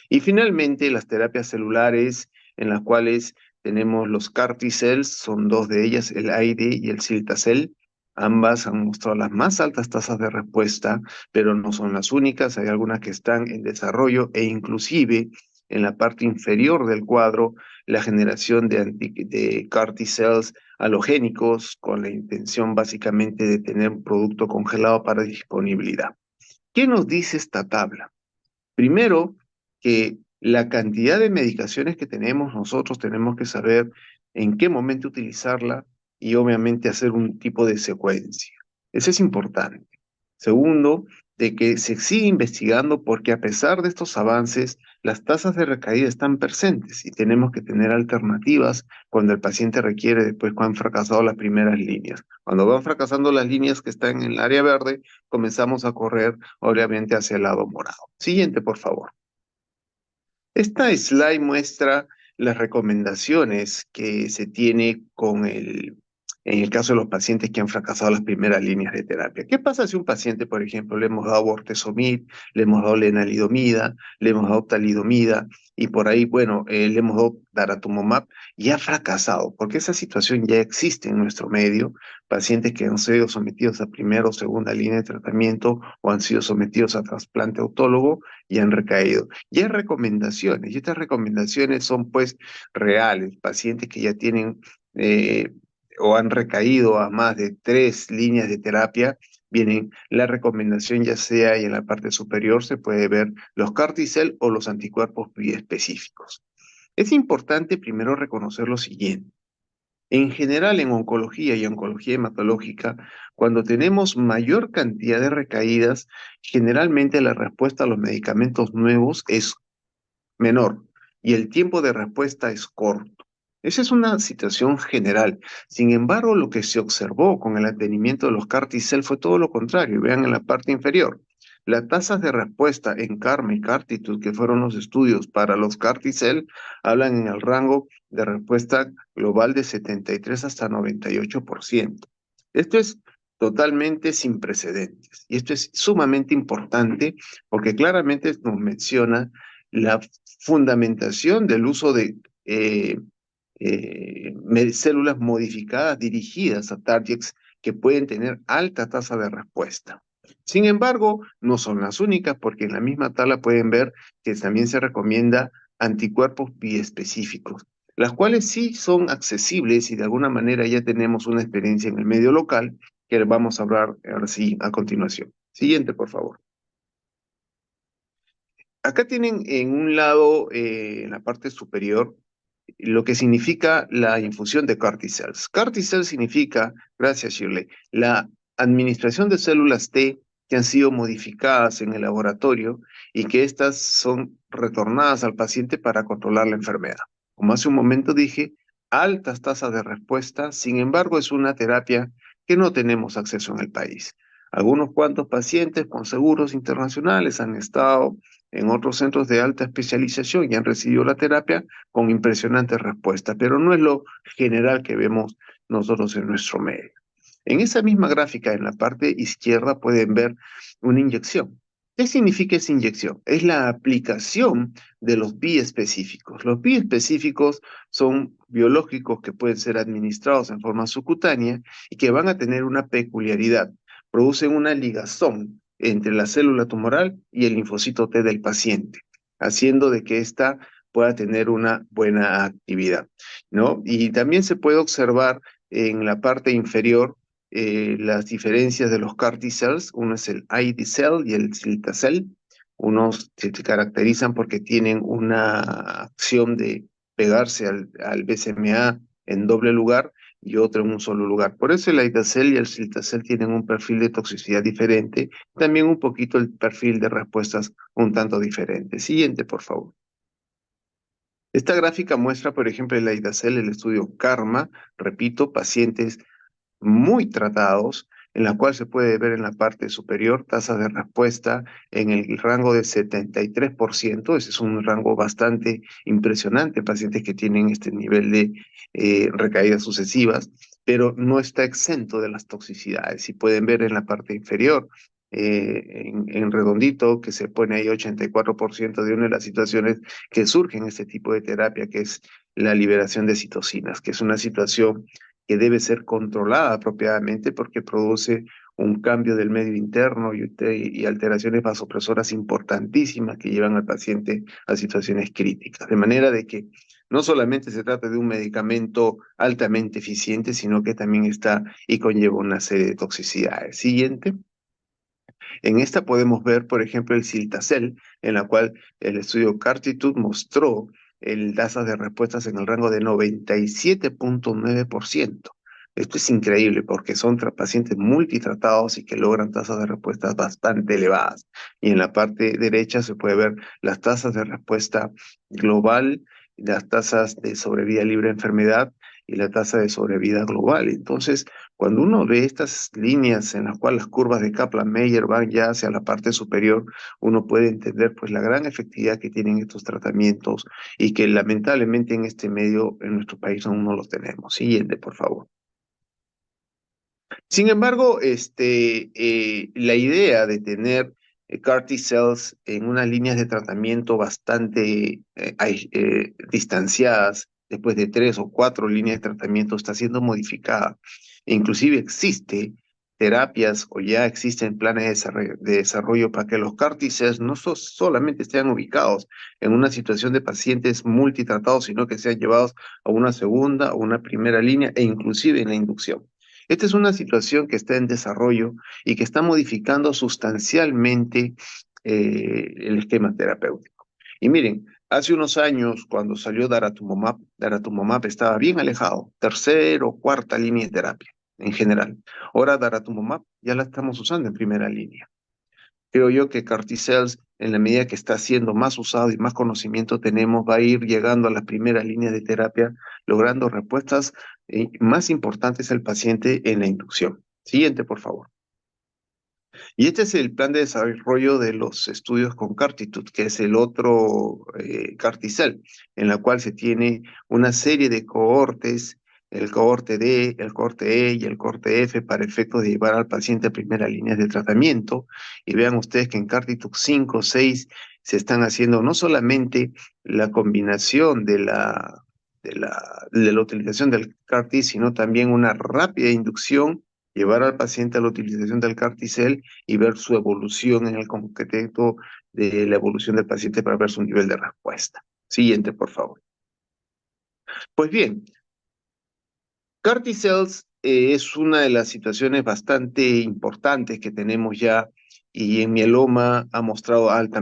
Y finalmente, las terapias celulares, en las cuales tenemos los CAR T-cells, son dos de ellas, el AID y el Cilta-cel. Ambas han mostrado las más altas tasas de respuesta, pero no son las únicas. Hay algunas que están en desarrollo e inclusive en la parte inferior del cuadro, la generación de CAR T-cells halogénicos con la intención básicamente de tener un producto congelado para disponibilidad. ¿Qué nos dice esta tabla? Primero, que la cantidad de medicaciones que tenemos, nosotros tenemos que saber en qué momento utilizarla y obviamente hacer un tipo de secuencia. Eso es importante. Segundo, de que se sigue investigando porque a pesar de estos avances, las tasas de recaída están presentes y tenemos que tener alternativas cuando el paciente requiere después cuando han fracasado las primeras líneas. Cuando van fracasando las líneas que están en el área verde, comenzamos a correr obviamente hacia el lado morado. Siguiente, por favor. Esta slide muestra las recomendaciones que se tiene en el caso de los pacientes que han fracasado las primeras líneas de terapia. ¿Qué pasa si un paciente, por ejemplo, le hemos dado bortezomib, le hemos dado lenalidomida, le hemos dado talidomida y por ahí, bueno, le hemos dado daratumumab y ha fracasado? Porque esa situación ya existe en nuestro medio, pacientes que han sido sometidos a primera o segunda línea de tratamiento o han sido sometidos a trasplante autólogo y han recaído. Y hay recomendaciones, y estas recomendaciones son pues reales, pacientes que ya tienen o han recaído a más de 3 líneas de terapia, vienen la recomendación ya sea y en la parte superior se puede ver los CAR T-cell o los anticuerpos biespecíficos. Es importante primero reconocer lo siguiente. En general, en oncología y oncología hematológica, cuando tenemos mayor cantidad de recaídas, generalmente la respuesta a los medicamentos nuevos es menor y el tiempo de respuesta es corto. Esa es una situación general. Sin embargo, lo que se observó con el advenimiento de los CAR T-cell fue todo lo contrario. Vean en la parte inferior. Las tasas de respuesta en CARMA y CARTITUDE, que fueron los estudios para los CAR T-cell, hablan en el rango de respuesta global de 73 hasta 98%. Esto es totalmente sin precedentes y esto es sumamente importante porque claramente nos menciona la fundamentación del uso de células modificadas dirigidas a targets que pueden tener alta tasa de respuesta. Sin embargo, no son las únicas porque en la misma tabla pueden ver que también se recomienda anticuerpos biespecíficos, las cuales sí son accesibles y de alguna manera ya tenemos una experiencia en el medio local que vamos a hablar ahora sí a continuación. Siguiente, por favor. Acá tienen en un lado, en la parte superior, lo que significa la infusión de CAR T-cells. CAR T-cells significa, gracias Shirley, la administración de células T que han sido modificadas en el laboratorio y que éstas son retornadas al paciente para controlar la enfermedad. Como hace un momento dije, altas tasas de respuesta, sin embargo es una terapia que no tenemos acceso en el país. Algunos cuantos pacientes con seguros internacionales han estado en otros centros de alta especialización y han recibido la terapia con impresionantes respuestas, pero no es lo general que vemos nosotros en nuestro medio. En esa misma gráfica, en la parte izquierda, pueden ver una inyección. ¿Qué significa esa inyección? Es la aplicación de los biespecíficos. Los biespecíficos son biológicos que pueden ser administrados en forma subcutánea y que van a tener una peculiaridad. Producen una ligazón entre la célula tumoral y el linfocito T del paciente, haciendo de que ésta pueda tener una buena actividad, ¿no? Y también se puede observar en la parte inferior las diferencias de los CAR T-cells. Uno es el id-cell y el cilta-cell. Unos se caracterizan porque tienen una acción de pegarse al BCMA en doble lugar y otro en un solo lugar. Por eso el id-cell y el cilta-cell tienen un perfil de toxicidad diferente, también un poquito el perfil de respuestas un tanto diferente. Siguiente, por favor. Esta gráfica muestra, por ejemplo, el id-cell, el estudio KARMA, repito, pacientes muy tratados, en la cual se puede ver en la parte superior tasas de respuesta en el rango de 73%. Ese es un rango bastante impresionante, pacientes que tienen este nivel de recaídas sucesivas, pero no está exento de las toxicidades. Y pueden ver en la parte inferior, en redondito, que se pone ahí 84% de una de las situaciones que surgen en este tipo de terapia, que es la liberación de citocinas, que es una situación que debe ser controlada apropiadamente porque produce un cambio del medio interno y alteraciones vasopresoras importantísimas que llevan al paciente a situaciones críticas. De manera de que no solamente se trata de un medicamento altamente eficiente, sino que también está y conlleva una serie de toxicidades. Siguiente. En esta podemos ver, por ejemplo, el cilta-cel, en la cual el estudio CARTITUDE mostró tasas de respuestas en el rango de 97.9%. Esto es increíble porque son pacientes multitratados y que logran tasas de respuestas bastante elevadas. Y en la parte derecha se puede ver las tasas de respuesta global, las tasas de sobrevida libre de enfermedad y la tasa de sobrevida global. Entonces, cuando uno ve estas líneas en las cuales las curvas de Kaplan-Meier van ya hacia la parte superior, uno puede entender pues la gran efectividad que tienen estos tratamientos y que lamentablemente en este medio, en nuestro país, aún no los tenemos. Siguiente, por favor. Sin embargo, la idea de tener CAR T-cells en unas líneas de tratamiento bastante distanciadas, después de 3 o 4 líneas de tratamiento, está siendo modificada. Inclusive existe terapias o ya existen planes de desarrollo para que los CAR T-cells no solamente estén ubicados en una situación de pacientes multitratados, sino que sean llevados a una segunda o una primera línea e inclusive en la inducción. Esta es una situación que está en desarrollo y que está modificando sustancialmente el esquema terapéutico. Y miren, Hace unos años, cuando salió daratumumab estaba bien alejado, tercera o cuarta línea de terapia en general. Ahora daratumumab ya la estamos usando en primera línea. Creo yo que CAR T-cells, en la medida que está siendo más usado y más conocimiento tenemos, va a ir llegando a las primeras líneas de terapia, logrando respuestas más importantes al paciente en la inducción. Siguiente, por favor. Y este es el plan de desarrollo de los estudios con Cartitude, que es el otro Carticel, en la cual se tiene una serie de cohortes, el cohorte D, el cohorte E y el cohorte F, para efectos de llevar al paciente a primeras líneas de tratamiento. Y vean ustedes que en Cartitude 5, 6 se están haciendo no solamente la combinación de la utilización del CAR-T, sino también una rápida inducción, llevar al paciente a la utilización del CAR-T-cell y ver su evolución en el concreto de la evolución del paciente para ver su nivel de respuesta. Siguiente, por favor. Pues bien, CAR T-cells es una de las situaciones bastante importantes que tenemos ya, y en mieloma ha mostrado alta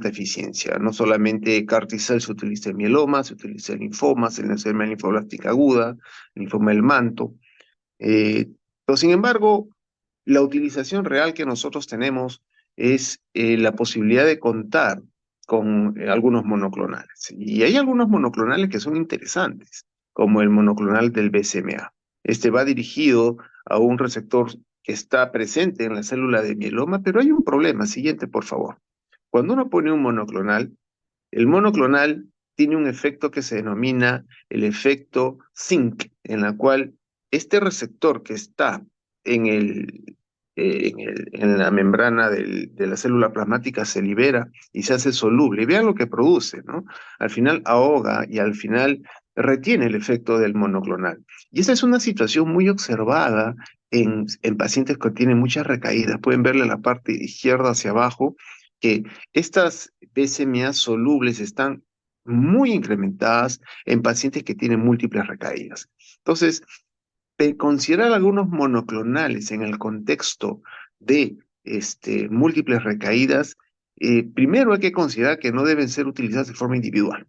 eficiencia. No solamente CAR T-cells se utiliza en mieloma, se utiliza en linfomas, en leucemia linfoblástica aguda, linfoma del manto. Pero sin embargo, la utilización real que nosotros tenemos es la posibilidad de contar con algunos monoclonales. Y hay algunos monoclonales que son interesantes, como el monoclonal del BCMA. Este va dirigido a un receptor que está presente en la célula de mieloma, pero hay un problema. Siguiente, por favor. Cuando uno pone un monoclonal, el monoclonal tiene un efecto que se denomina el efecto zinc, en la cual este receptor que está en la membrana de la célula plasmática se libera y se hace soluble. Y vean lo que produce, ¿no? Al final ahoga y al final retiene el efecto del monoclonal. Y esa es una situación muy observada en pacientes que tienen muchas recaídas. Pueden verle la parte izquierda hacia abajo, que estas BCMA solubles están muy incrementadas en pacientes que tienen múltiples recaídas. Entonces, considerar algunos monoclonales en el contexto de múltiples recaídas, primero hay que considerar que no deben ser utilizados de forma individual,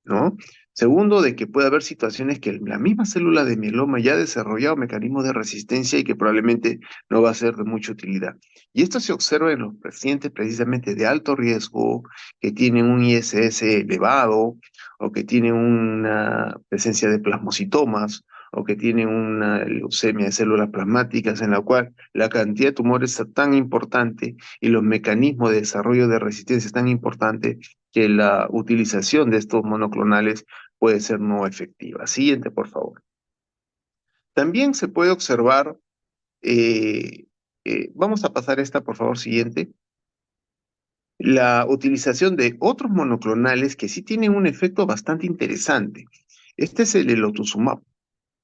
¿no? Segundo, de que puede haber situaciones que la misma célula de mieloma ya ha desarrollado mecanismos de resistencia y que probablemente no va a ser de mucha utilidad. Y esto se observa en los pacientes precisamente de alto riesgo, que tienen un ISS elevado, o que tienen una presencia de plasmocitomas, o que tienen una leucemia de células plasmáticas, en la cual la cantidad de tumores es tan importante y los mecanismos de desarrollo de resistencia es tan importante que la utilización de estos monoclonales puede ser no efectiva. Siguiente, por favor. También se puede observar, vamos a pasar esta, por favor, siguiente, la utilización de otros monoclonales que sí tienen un efecto bastante interesante. Este es el elotuzumab.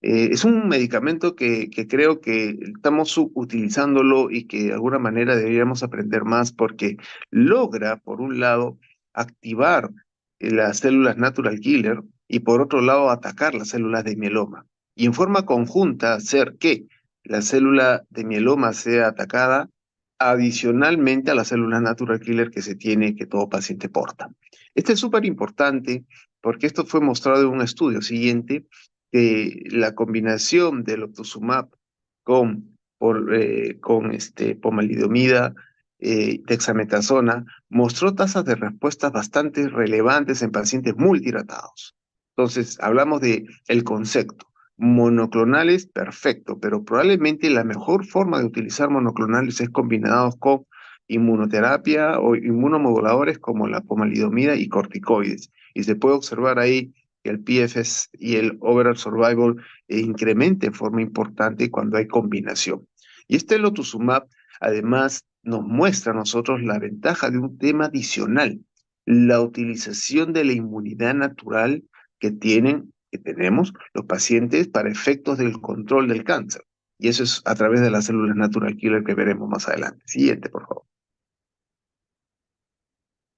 Es un medicamento que creo que estamos utilizándolo y que de alguna manera deberíamos aprender más, porque logra, por un lado, activar las células natural killer y por otro lado atacar las células de mieloma. Y en forma conjunta hacer que la célula de mieloma sea atacada adicionalmente a las células natural killer que se tiene, que todo paciente porta. Este es súper importante porque esto fue mostrado en un estudio siguiente, que la combinación del octuzumab con pomalidomida, dexametasona, mostró tasas de respuestas bastante relevantes en pacientes multiratados. Entonces, hablamos de el concepto. Monoclonales, perfecto, pero probablemente la mejor forma de utilizar monoclonales es combinados con inmunoterapia o inmunomoduladores como la pomalidomida y corticoides. Y se puede observar ahí que el PFS y el overall survival incrementa en forma importante cuando hay combinación. Y este lotuzumab además nos muestra a nosotros la ventaja de un tema adicional, la utilización de la inmunidad natural que tenemos los pacientes para efectos del control del cáncer. Y eso es a través de las células natural killer que veremos más adelante. Siguiente, por favor.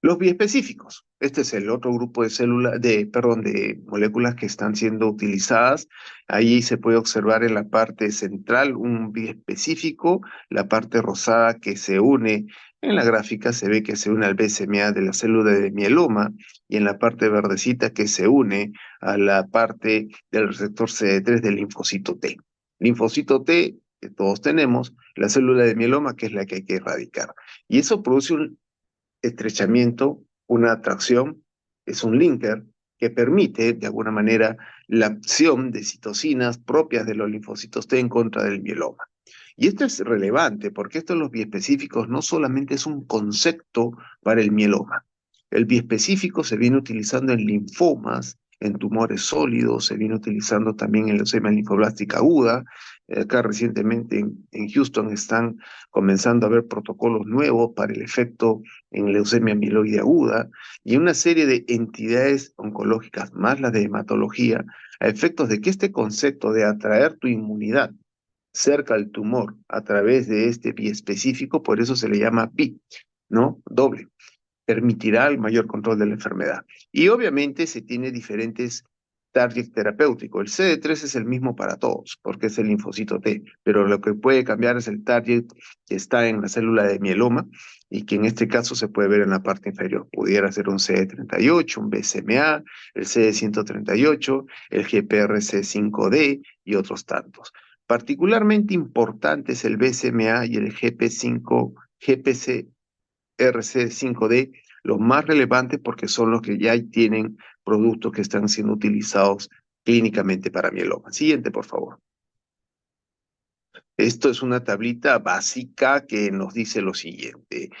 Los biespecíficos. Este es el otro grupo de células, de moléculas que están siendo utilizadas. Ahí se puede observar en la parte central un biespecífico, la parte rosada que se une En la gráfica se ve que se une al BCMA de la célula de mieloma y en la parte verdecita que se une a la parte del receptor CD3 del linfocito T. Linfocito T, que todos tenemos, la célula de mieloma, que es la que hay que erradicar. Y eso produce un estrechamiento, una atracción, es un linker que permite, de alguna manera, la acción de citocinas propias de los linfocitos T en contra del mieloma. Y esto es relevante porque esto de los biespecíficos no solamente es un concepto para el mieloma. El biespecífico se viene utilizando en linfomas, en tumores sólidos, se viene utilizando también en leucemia linfoblástica aguda. Acá recientemente en Houston están comenzando a haber protocolos nuevos para el efecto en leucemia mieloide aguda y una serie de entidades oncológicas, más las de hematología, a efectos de que este concepto de atraer tu inmunidad cerca al tumor a través de este biespecífico, por eso se le llama bi, ¿no? Doble. Permitirá el mayor control de la enfermedad. Y obviamente se tiene diferentes targets terapéuticos. El CD3 es el mismo para todos, porque es el linfocito T, pero lo que puede cambiar es el target que está en la célula de mieloma y que en este caso se puede ver en la parte inferior. Pudiera ser un CD38, un BCMA, el CD138, el GPRC5D y otros tantos. Particularmente importante es el BCMA y el GPC-RC5D, los más relevantes porque son los que ya tienen productos que están siendo utilizados clínicamente para mieloma. Siguiente, por favor. Esto es una tablita básica que nos dice lo siguiente.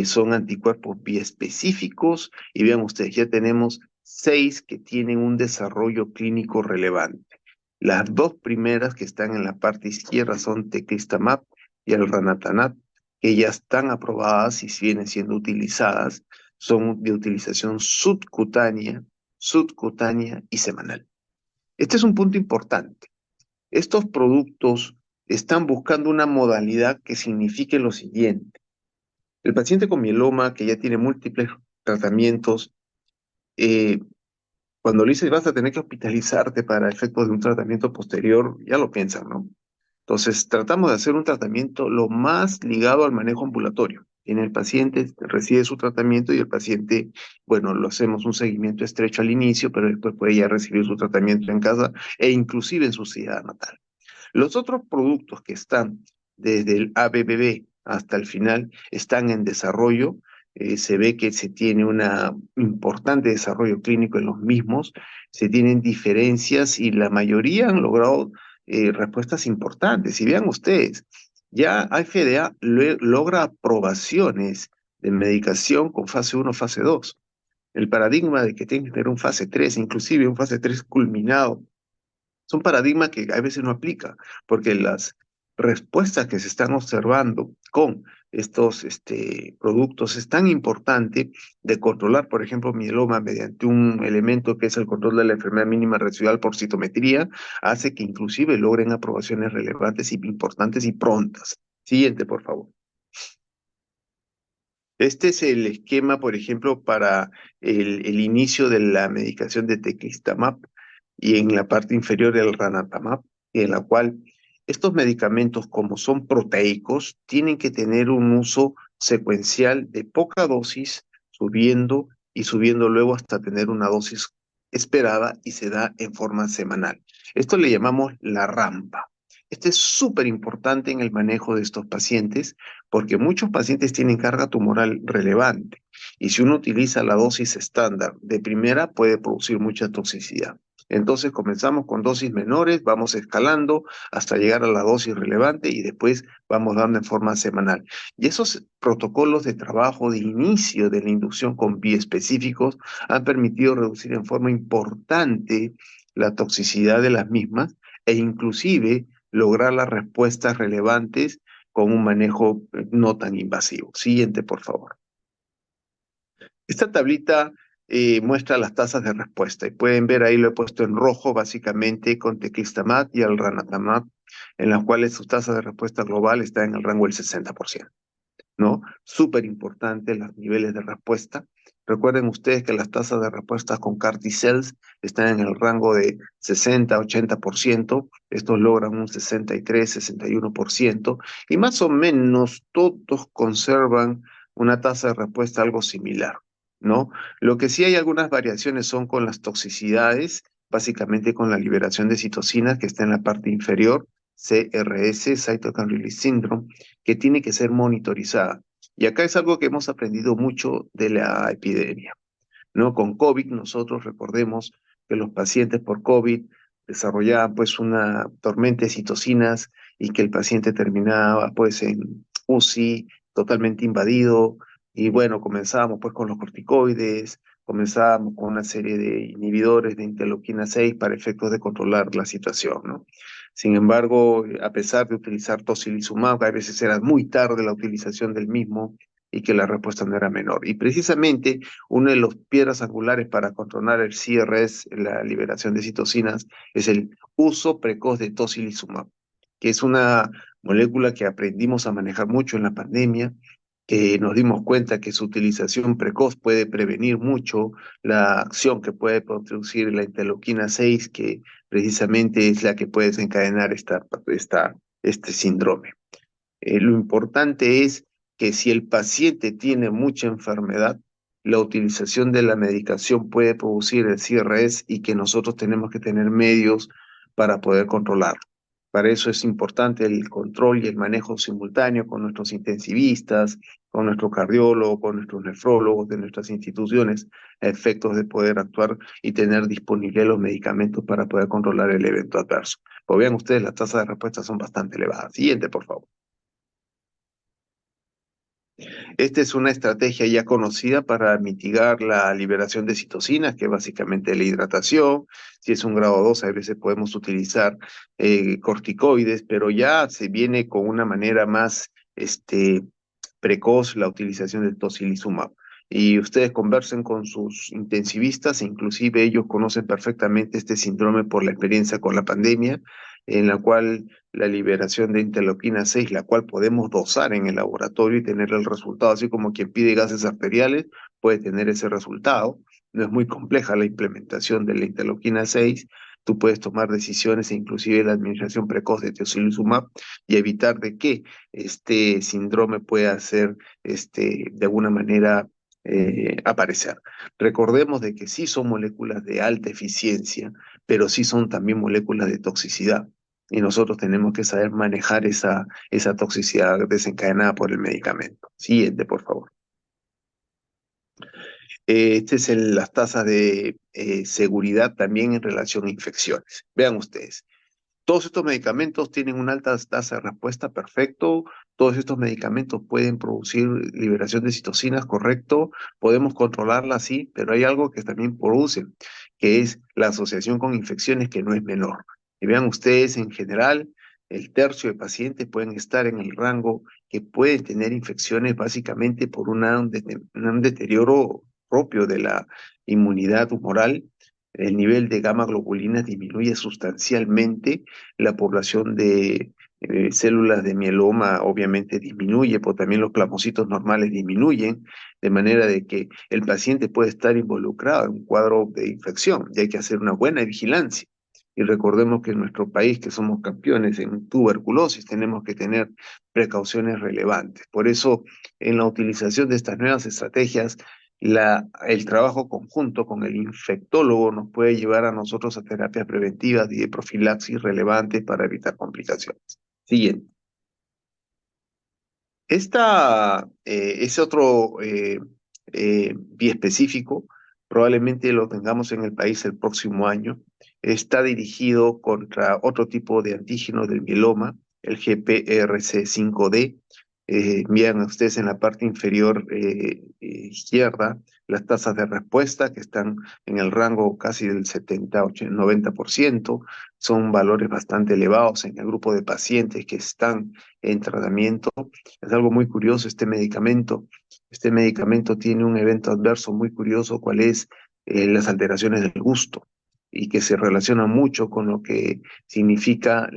Son anticuerpos biespecíficos y vean ustedes, ya tenemos 6 que tienen un desarrollo clínico relevante. Las 2 primeras que están en la parte izquierda son teclistamab y el ranatanab, que ya están aprobadas y vienen siendo utilizadas, son de utilización subcutánea y semanal. Este es un punto importante. Estos productos están buscando una modalidad que signifique lo siguiente. El paciente con mieloma que ya tiene múltiples tratamientos, cuando le dices vas a tener que hospitalizarte para efectos de un tratamiento posterior, ya lo piensan, ¿no? Entonces, tratamos de hacer un tratamiento lo más ligado al manejo ambulatorio. En el paciente recibe su tratamiento y el paciente, bueno, lo hacemos un seguimiento estrecho al inicio, pero después puede ya recibir su tratamiento en casa e inclusive en su ciudad natal. Los otros productos que están desde el ABBB hasta el final están en desarrollo. Se ve que se tiene un importante desarrollo clínico en los mismos, se tienen diferencias y la mayoría han logrado respuestas importantes. Y vean ustedes, ya FDA logra aprobaciones de medicación con fase 1, fase 2. El paradigma de que tiene que tener un fase 3, inclusive un fase 3 culminado, es un paradigma que a veces no aplica, porque las respuestas que se están observando con estos productos es tan importante de controlar, por ejemplo, mieloma mediante un elemento que es el control de la enfermedad mínima residual por citometría, hace que inclusive logren aprobaciones relevantes y importantes y prontas. Siguiente, por favor. Este es el esquema, por ejemplo, para el inicio de la medicación de teclistamab y en la parte inferior el ranatamab, en la cual estos medicamentos, como son proteicos, tienen que tener un uso secuencial de poca dosis, subiendo y subiendo luego hasta tener una dosis esperada y se da en forma semanal. Esto le llamamos la rampa. Este es súper importante en el manejo de estos pacientes porque muchos pacientes tienen carga tumoral relevante y si uno utiliza la dosis estándar de primera puede producir mucha toxicidad. Entonces comenzamos con dosis menores, vamos escalando hasta llegar a la dosis relevante y después vamos dando en forma semanal. Y esos protocolos de trabajo de inicio de la inducción con biespecíficos han permitido reducir en forma importante la toxicidad de las mismas e inclusive lograr las respuestas relevantes con un manejo no tan invasivo. Siguiente, por favor. Esta tablita muestra las tasas de respuesta y pueden ver ahí lo he puesto en rojo básicamente con teclistamab y el ranatamab, en las cuales su tasa de respuesta global está en el rango del 60%, ¿no? Súper importante los niveles de respuesta. Recuerden ustedes que las tasas de respuesta con CAR T-cells están en el rango de 60-80%, estos logran un 63-61%, y más o menos todos conservan una tasa de respuesta algo similar, ¿no? Lo que sí hay algunas variaciones son con las toxicidades, básicamente con la liberación de citocinas que está en la parte inferior, CRS, Cytokine Release Syndrome, que tiene que ser monitorizada. Y acá es algo que hemos aprendido mucho de la epidemia, ¿no? Con COVID, nosotros recordemos que los pacientes por COVID desarrollaban pues una tormenta de citocinas y que el paciente terminaba pues en UCI totalmente invadido y bueno, comenzábamos pues con los corticoides, comenzábamos con una serie de inhibidores de interleuquina 6 para efectos de controlar la situación, ¿no? Sin embargo, a pesar de utilizar tocilizumab, a veces era muy tarde la utilización del mismo y que la respuesta no era menor. Y precisamente una de las piedras angulares para controlar el CRS, la liberación de citocinas, es el uso precoz de tocilizumab, que es una molécula que aprendimos a manejar mucho en la pandemia, que nos dimos cuenta que su utilización precoz puede prevenir mucho la acción que puede producir la interleuquina 6, que precisamente es la que puede desencadenar este síndrome. Lo importante es que si el paciente tiene mucha enfermedad, la utilización de la medicación puede producir el CRS y que nosotros tenemos que tener medios para poder controlarlo. Para eso es importante el control y el manejo simultáneo con nuestros intensivistas, con nuestro cardiólogo, con nuestros nefrólogos de nuestras instituciones, a efectos de poder actuar y tener disponibles los medicamentos para poder controlar el evento adverso. Pues vean ustedes, las tasas de respuesta son bastante elevadas. Siguiente, por favor. Esta es una estrategia ya conocida para mitigar la liberación de citocinas, que es básicamente la hidratación. Si es un grado 2, a veces podemos utilizar corticoides, pero ya se viene con una manera más precoz la utilización del tocilizumab. Y ustedes conversen con sus intensivistas, e inclusive ellos conocen perfectamente este síndrome por la experiencia con la pandemia, en la cual la liberación de interleuquina 6, la cual podemos dosar en el laboratorio y tener el resultado, así como quien pide gases arteriales puede tener ese resultado. No es muy compleja la implementación de la interleuquina 6. Tú puedes tomar decisiones e inclusive la administración precoz de tocilizumab y evitar de que este síndrome pueda ser de alguna manera aparecer. Recordemos de que sí son moléculas de alta eficiencia, pero sí son también moléculas de toxicidad. Y nosotros tenemos que saber manejar esa toxicidad desencadenada por el medicamento. Siguiente, por favor. Este es las tasas de seguridad también en relación a infecciones. Vean ustedes. Todos estos medicamentos tienen una alta tasa de respuesta, perfecto. Todos estos medicamentos pueden producir liberación de citocinas, correcto. Podemos controlarla, sí, pero hay algo que también producen, que es la asociación con infecciones que no es menor. Y vean ustedes, en general, el tercio de pacientes pueden estar en el rango que pueden tener infecciones básicamente por un deterioro propio de la inmunidad humoral. El nivel de gamma globulinas disminuye sustancialmente, la población de células de mieloma obviamente disminuye, pero también los plasmocitos normales disminuyen, de manera de que el paciente puede estar involucrado en un cuadro de infección y hay que hacer una buena vigilancia. Y recordemos que en nuestro país, que somos campeones en tuberculosis, tenemos que tener precauciones relevantes. Por eso, en la utilización de estas nuevas estrategias, el trabajo conjunto con el infectólogo nos puede llevar a nosotros a terapias preventivas y de profilaxis relevantes para evitar complicaciones. Siguiente. Ese otro biespecífico, probablemente lo tengamos en el país el próximo año. Está dirigido contra otro tipo de antígeno del mieloma, el GPRC5D. Vean ustedes en la parte inferior izquierda las tasas de respuesta que están en el rango casi del 70, 80, 90%. Son valores bastante elevados en el grupo de pacientes que están en tratamiento. Es algo muy curioso este medicamento. Este medicamento tiene un evento adverso muy curioso, cuál es las alteraciones del gusto y que se relaciona mucho con lo que significa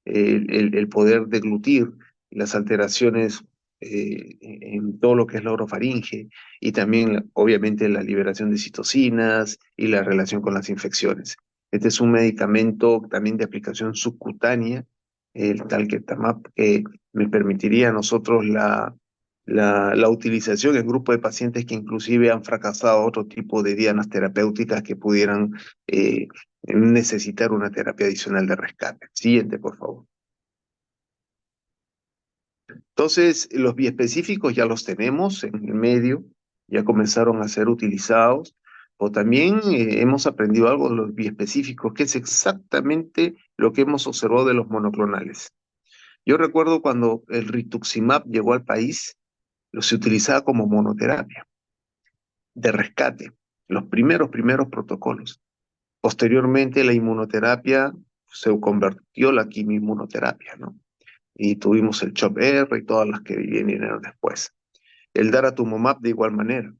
el poder deglutir, las alteraciones en todo lo que es la orofaringe y también, obviamente, la liberación de citocinas y la relación con las infecciones. Este es un medicamento también de aplicación subcutánea, el talquetamab, que me permitiría a nosotros la utilización en grupo de pacientes que inclusive han fracasado otro tipo de dianas terapéuticas que pudieran necesitar una terapia adicional de rescate. Siguiente, por favor. Entonces, los biespecíficos ya los tenemos en el medio, ya comenzaron a ser utilizados, o también hemos aprendido algo de los biespecíficos, que es exactamente lo que hemos observado de los monoclonales. Yo recuerdo cuando el rituximab llegó al país, lo se utilizaba como monoterapia de rescate, los primeros protocolos. Posteriormente, la inmunoterapia se convirtió en la quimioinmunoterapia, ¿no? Y tuvimos el CHOP-R y todas las que vinieron después. El daratumumab de igual manera,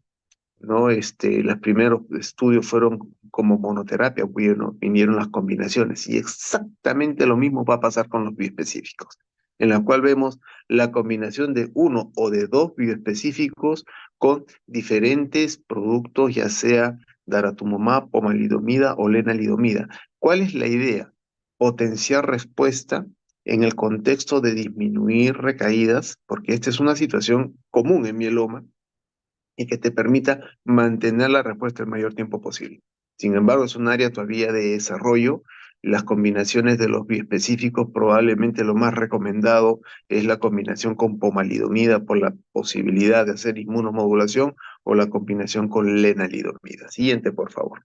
¿no? Los primeros estudios fueron como monoterapia, vinieron las combinaciones, y exactamente lo mismo va a pasar con los bioespecíficos, en la cual vemos la combinación de uno o de dos bioespecíficos con diferentes productos, ya sea daratumumab, pomalidomida o lenalidomida. ¿Cuál es la idea? Potenciar respuesta en el contexto de disminuir recaídas, porque esta es una situación común en mieloma, y que te permita mantener la respuesta el mayor tiempo posible. Sin embargo, es un área todavía de desarrollo. Las combinaciones de los biespecíficos, probablemente lo más recomendado es la combinación con pomalidomida por la posibilidad de hacer inmunomodulación, o la combinación con lenalidomida. Siguiente, por favor.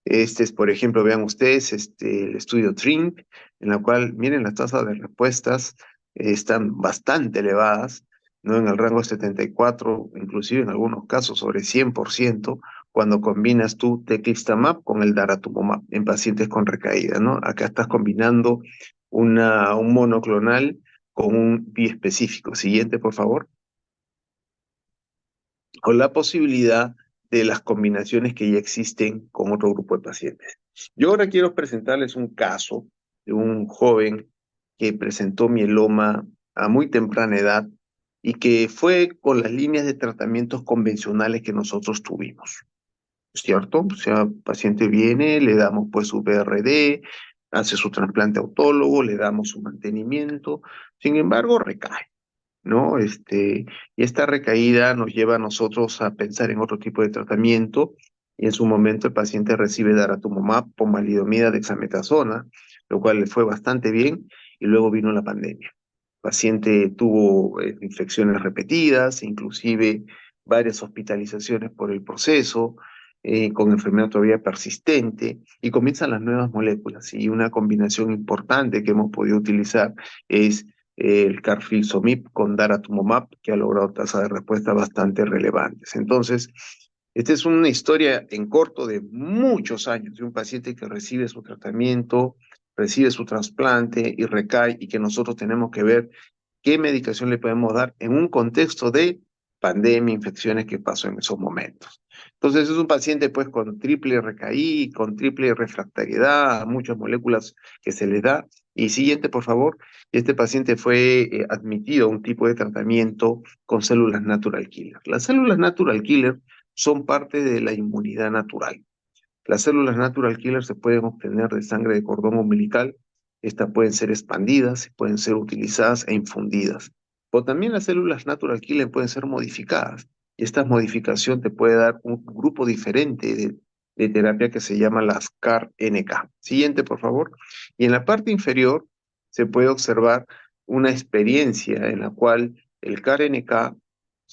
Este es, por ejemplo, vean ustedes, el estudio TRIMP, en la cual, miren, las tasas de respuestas están bastante elevadas, ¿no? En el rango de 74, inclusive en algunos casos sobre 100%, cuando combinas tú teclistamab con el daratumumab en pacientes con recaída, ¿no? Acá estás combinando un monoclonal con un biespecífico. Siguiente, por favor. O la posibilidad de las combinaciones que ya existen con otro grupo de pacientes. Yo ahora quiero presentarles un caso de un joven que presentó mieloma a muy temprana edad y que fue con las líneas de tratamientos convencionales que nosotros tuvimos, ¿cierto? O sea, el paciente viene, le damos pues su BRD, hace su trasplante autólogo, le damos su mantenimiento, sin embargo recae, ¿no? Y esta recaída nos lleva a nosotros a pensar en otro tipo de tratamiento, y en su momento el paciente recibe daratumumab, pomalidomida, dexametasona, lo cual le fue bastante bien, y luego vino la pandemia. El paciente tuvo infecciones repetidas, inclusive varias hospitalizaciones por el proceso, con enfermedad todavía persistente, y comienzan las nuevas moléculas, y una combinación importante que hemos podido utilizar es el carfilzomib con daratumumab, que ha logrado tasas de respuesta bastante relevantes. Entonces, esta es una historia en corto de muchos años de un paciente que recibe su tratamiento, recibe su trasplante y recae, y que nosotros tenemos que ver qué medicación le podemos dar en un contexto de pandemia, infecciones que pasó en esos momentos. Entonces es un paciente pues con triple recaí, con triple refractariedad, muchas moléculas que se le da. Y siguiente, por favor. Este paciente fue admitido a un tipo de tratamiento con células natural killer. Las células natural killer son parte de la inmunidad natural. Las células natural killer se pueden obtener de sangre de cordón umbilical. Estas pueden ser expandidas, pueden ser utilizadas e infundidas. O también las células natural killer pueden ser modificadas. Y esta modificación te puede dar un grupo diferente de terapia que se llama las CAR-NK. Siguiente, por favor. Y en la parte inferior se puede observar una experiencia en la cual el CAR-NK,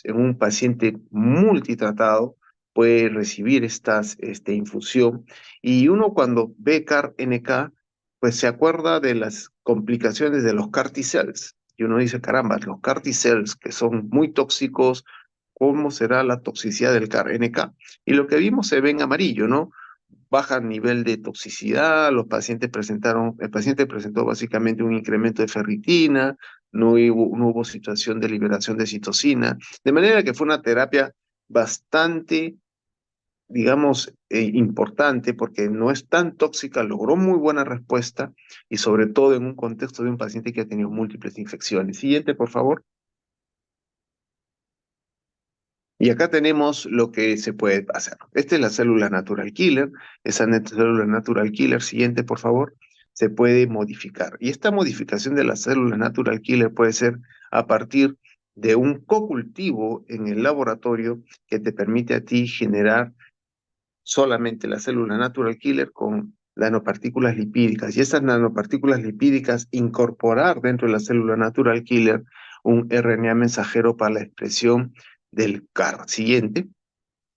en un paciente multitratado, puede recibir esta infusión, y uno cuando ve CAR-NK, pues se acuerda de las complicaciones de los CAR T-cells, y uno dice, caramba, los CAR T-cells que son muy tóxicos, ¿cómo será la toxicidad del CAR-NK? Y lo que vimos se ve en amarillo, ¿no? Baja nivel de toxicidad, el paciente presentó básicamente un incremento de ferritina, no hubo situación de liberación de citocina, de manera que fue una terapia bastante digamos, importante porque no es tan tóxica, logró muy buena respuesta y sobre todo en un contexto de un paciente que ha tenido múltiples infecciones. Siguiente, por favor. Y acá tenemos lo que se puede hacer. Esta es la célula natural killer. Esa célula natural killer, siguiente, por favor, se puede modificar. Y esta modificación de la célula natural killer puede ser a partir de un cocultivo en el laboratorio que te permite a ti generar solamente la célula natural killer con nanopartículas lipídicas. Y esas nanopartículas lipídicas incorporar dentro de la célula natural killer un RNA mensajero para la expresión del CAR. Siguiente.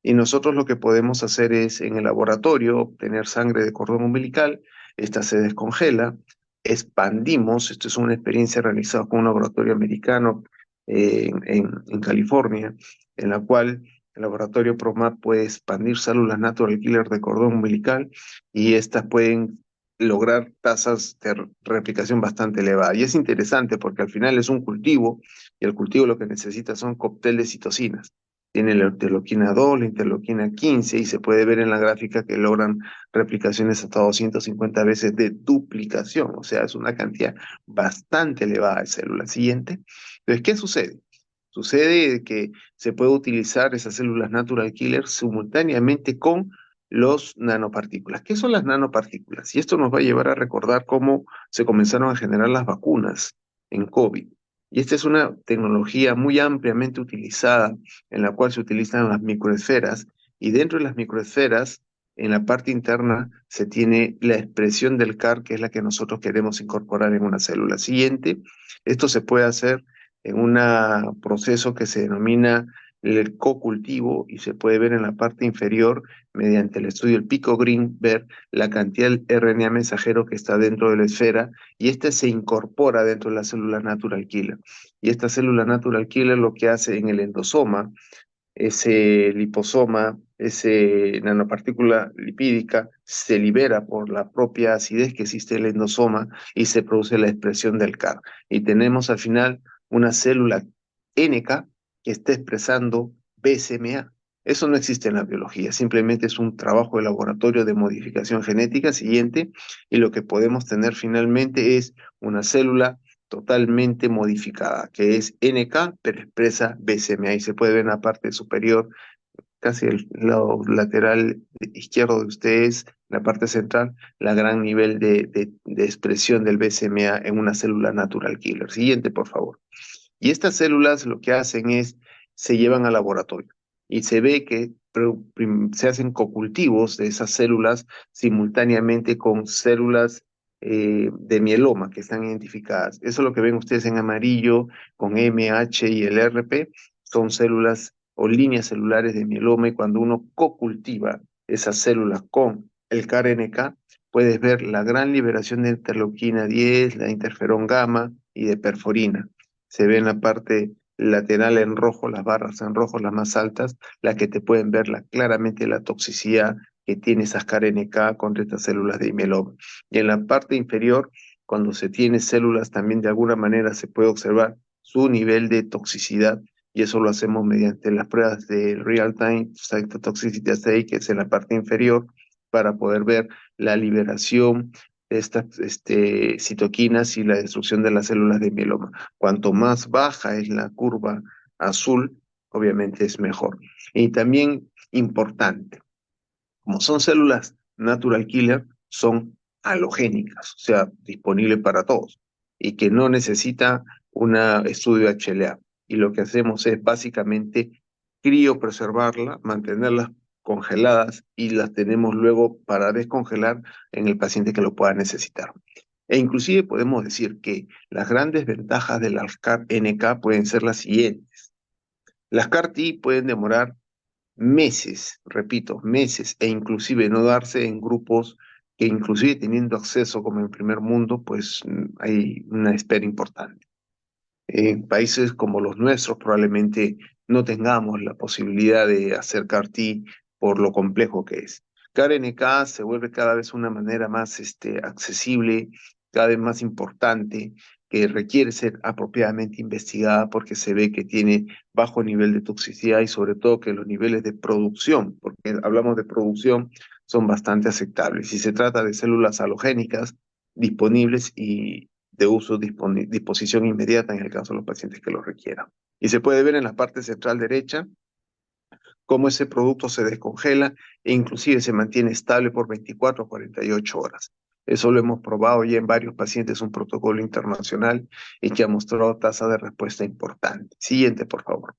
Y nosotros lo que podemos hacer es en el laboratorio obtener sangre de cordón umbilical, esta se descongela, expandimos, esto es una experiencia realizada con un laboratorio americano en California, en la cual el laboratorio ProMat puede expandir células natural killer de cordón umbilical y estas pueden lograr tasas de replicación bastante elevadas. Y es interesante porque al final es un cultivo y el cultivo lo que necesita son cócteles de citocinas. Tiene la interleuquina 2, la interleuquina 15 y se puede ver en la gráfica que logran replicaciones hasta 250 veces de duplicación, o sea, es una cantidad bastante elevada de células. Siguiente. Entonces, ¿qué sucede? Sucede que se puede utilizar esas células natural killer simultáneamente con los nanopartículas. ¿Qué son las nanopartículas? Y esto nos va a llevar a recordar cómo se comenzaron a generar las vacunas en COVID. Y esta es una tecnología muy ampliamente utilizada en la cual se utilizan las microesferas y dentro de las microesferas, en la parte interna, se tiene la expresión del CAR, que es la que nosotros queremos incorporar en una célula. Siguiente, esto se puede hacer en un proceso que se denomina el cocultivo y se puede ver en la parte inferior mediante el estudio del pico green, ver la cantidad del RNA mensajero que está dentro de la esfera y este se incorpora dentro de la célula natural killer. Y esta célula natural killer lo que hace en el endosoma, ese liposoma, ese nanopartícula lipídica, se libera por la propia acidez que existe en el endosoma y se produce la expresión del CAR. Y tenemos al final una célula NK que está expresando BCMA. Eso no existe en la biología, simplemente es un trabajo de laboratorio de modificación genética siguiente y lo que podemos tener finalmente es una célula totalmente modificada, que es NK, pero expresa BCMA y se puede ver en la parte superior, casi el lado lateral izquierdo de ustedes, la parte central, la gran nivel de expresión del BCMA en una célula natural killer. Siguiente, por favor. Y estas células lo que hacen es, se llevan al laboratorio y se ve que se hacen cocultivos de esas células simultáneamente con células de mieloma que están identificadas. Eso es lo que ven ustedes en amarillo con MH y el RP, son células o líneas celulares de mieloma y cuando uno cocultiva esas células con el CAR-NK, puedes ver la gran liberación de interleuquina 10, la interferón gamma y de perforina. Se ve en la parte lateral en rojo, las barras en rojo, las más altas, las que te pueden ver claramente la toxicidad que tiene esas CAR-NK contra estas células de mieloma. Y en la parte inferior, cuando se tiene células, también de alguna manera se puede observar su nivel de toxicidad y eso lo hacemos mediante las pruebas de Real-Time Cytotoxicity Assay, que es en la parte inferior, para poder ver la liberación de estas citoquinas y la destrucción de las células de mieloma. Cuanto más baja es la curva azul, obviamente es mejor. Y también importante, como son células natural killer, son halogénicas, o sea, disponibles para todos y que no necesita un estudio HLA. Y lo que hacemos es básicamente criopreservarla, mantenerlas congeladas y las tenemos luego para descongelar en el paciente que lo pueda necesitar. E inclusive podemos decir que las grandes ventajas de las CAR-NK pueden ser las siguientes. Las CAR-T pueden demorar meses, repito, meses, e inclusive no darse en grupos que inclusive teniendo acceso como en primer mundo, pues hay una espera importante. En países como los nuestros probablemente no tengamos la posibilidad de hacer CAR-T por lo complejo que es. CAR-NK se vuelve cada vez una manera más accesible, cada vez más importante, que requiere ser apropiadamente investigada porque se ve que tiene bajo nivel de toxicidad y sobre todo que los niveles de producción, porque hablamos de producción, son bastante aceptables. Si se trata de células halogénicas disponibles y de uso disposición inmediata en el caso de los pacientes que lo requieran. Y se puede ver en la parte central derecha cómo ese producto se descongela e inclusive se mantiene estable por 24 a 48 horas. Eso lo hemos probado ya en varios pacientes, un protocolo internacional y que ha mostrado tasa de respuesta importante. Siguiente, por favor.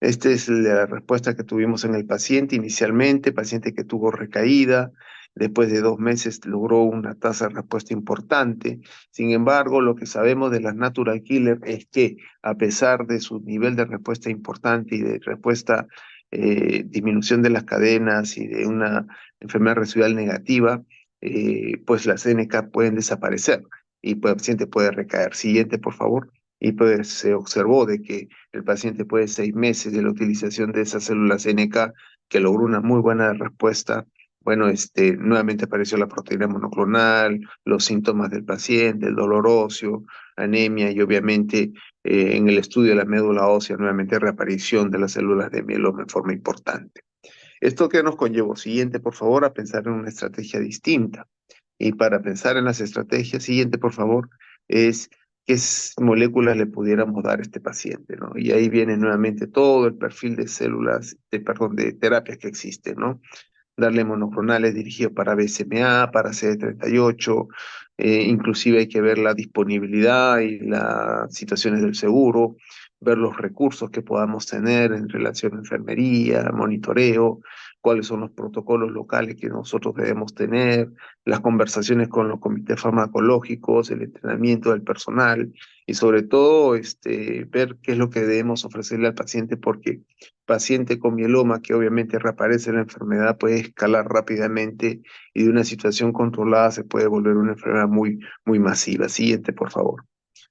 Esta es la respuesta que tuvimos en el paciente inicialmente, paciente que tuvo recaída, después de 2 meses logró una tasa de respuesta importante. Sin embargo, lo que sabemos de las natural killer es que a pesar de su nivel de respuesta importante y de respuesta, disminución de las cadenas y de una enfermedad residual negativa, pues las NK pueden desaparecer y el paciente puede recaer. Siguiente, por favor. Y pues se observó de que el paciente puede 6 meses de la utilización de esas células NK que logró una muy buena respuesta. Bueno, nuevamente apareció la proteína monoclonal, los síntomas del paciente, el dolor óseo, anemia y obviamente en el estudio de la médula ósea, nuevamente reaparición de las células de mieloma en forma importante. ¿Esto qué nos conllevó? Siguiente, por favor, a pensar en una estrategia distinta. Y para pensar en las estrategias, siguiente, por favor, es qué moléculas le pudiéramos dar a este paciente, ¿no? Y ahí viene nuevamente todo el perfil de células, perdón, de terapias que existen, ¿no? Darle monoclonales dirigidos para BCMA, para CD38, inclusive hay que ver la disponibilidad y las situaciones del seguro, ver los recursos que podamos tener en relación a enfermería, monitoreo, cuáles son los protocolos locales que nosotros debemos tener, las conversaciones con los comités farmacológicos, el entrenamiento del personal y sobre todo ver qué es lo que debemos ofrecerle al paciente porque paciente con mieloma que obviamente reaparece la enfermedad puede escalar rápidamente y de una situación controlada se puede volver una enfermedad muy, muy masiva. Siguiente, por favor.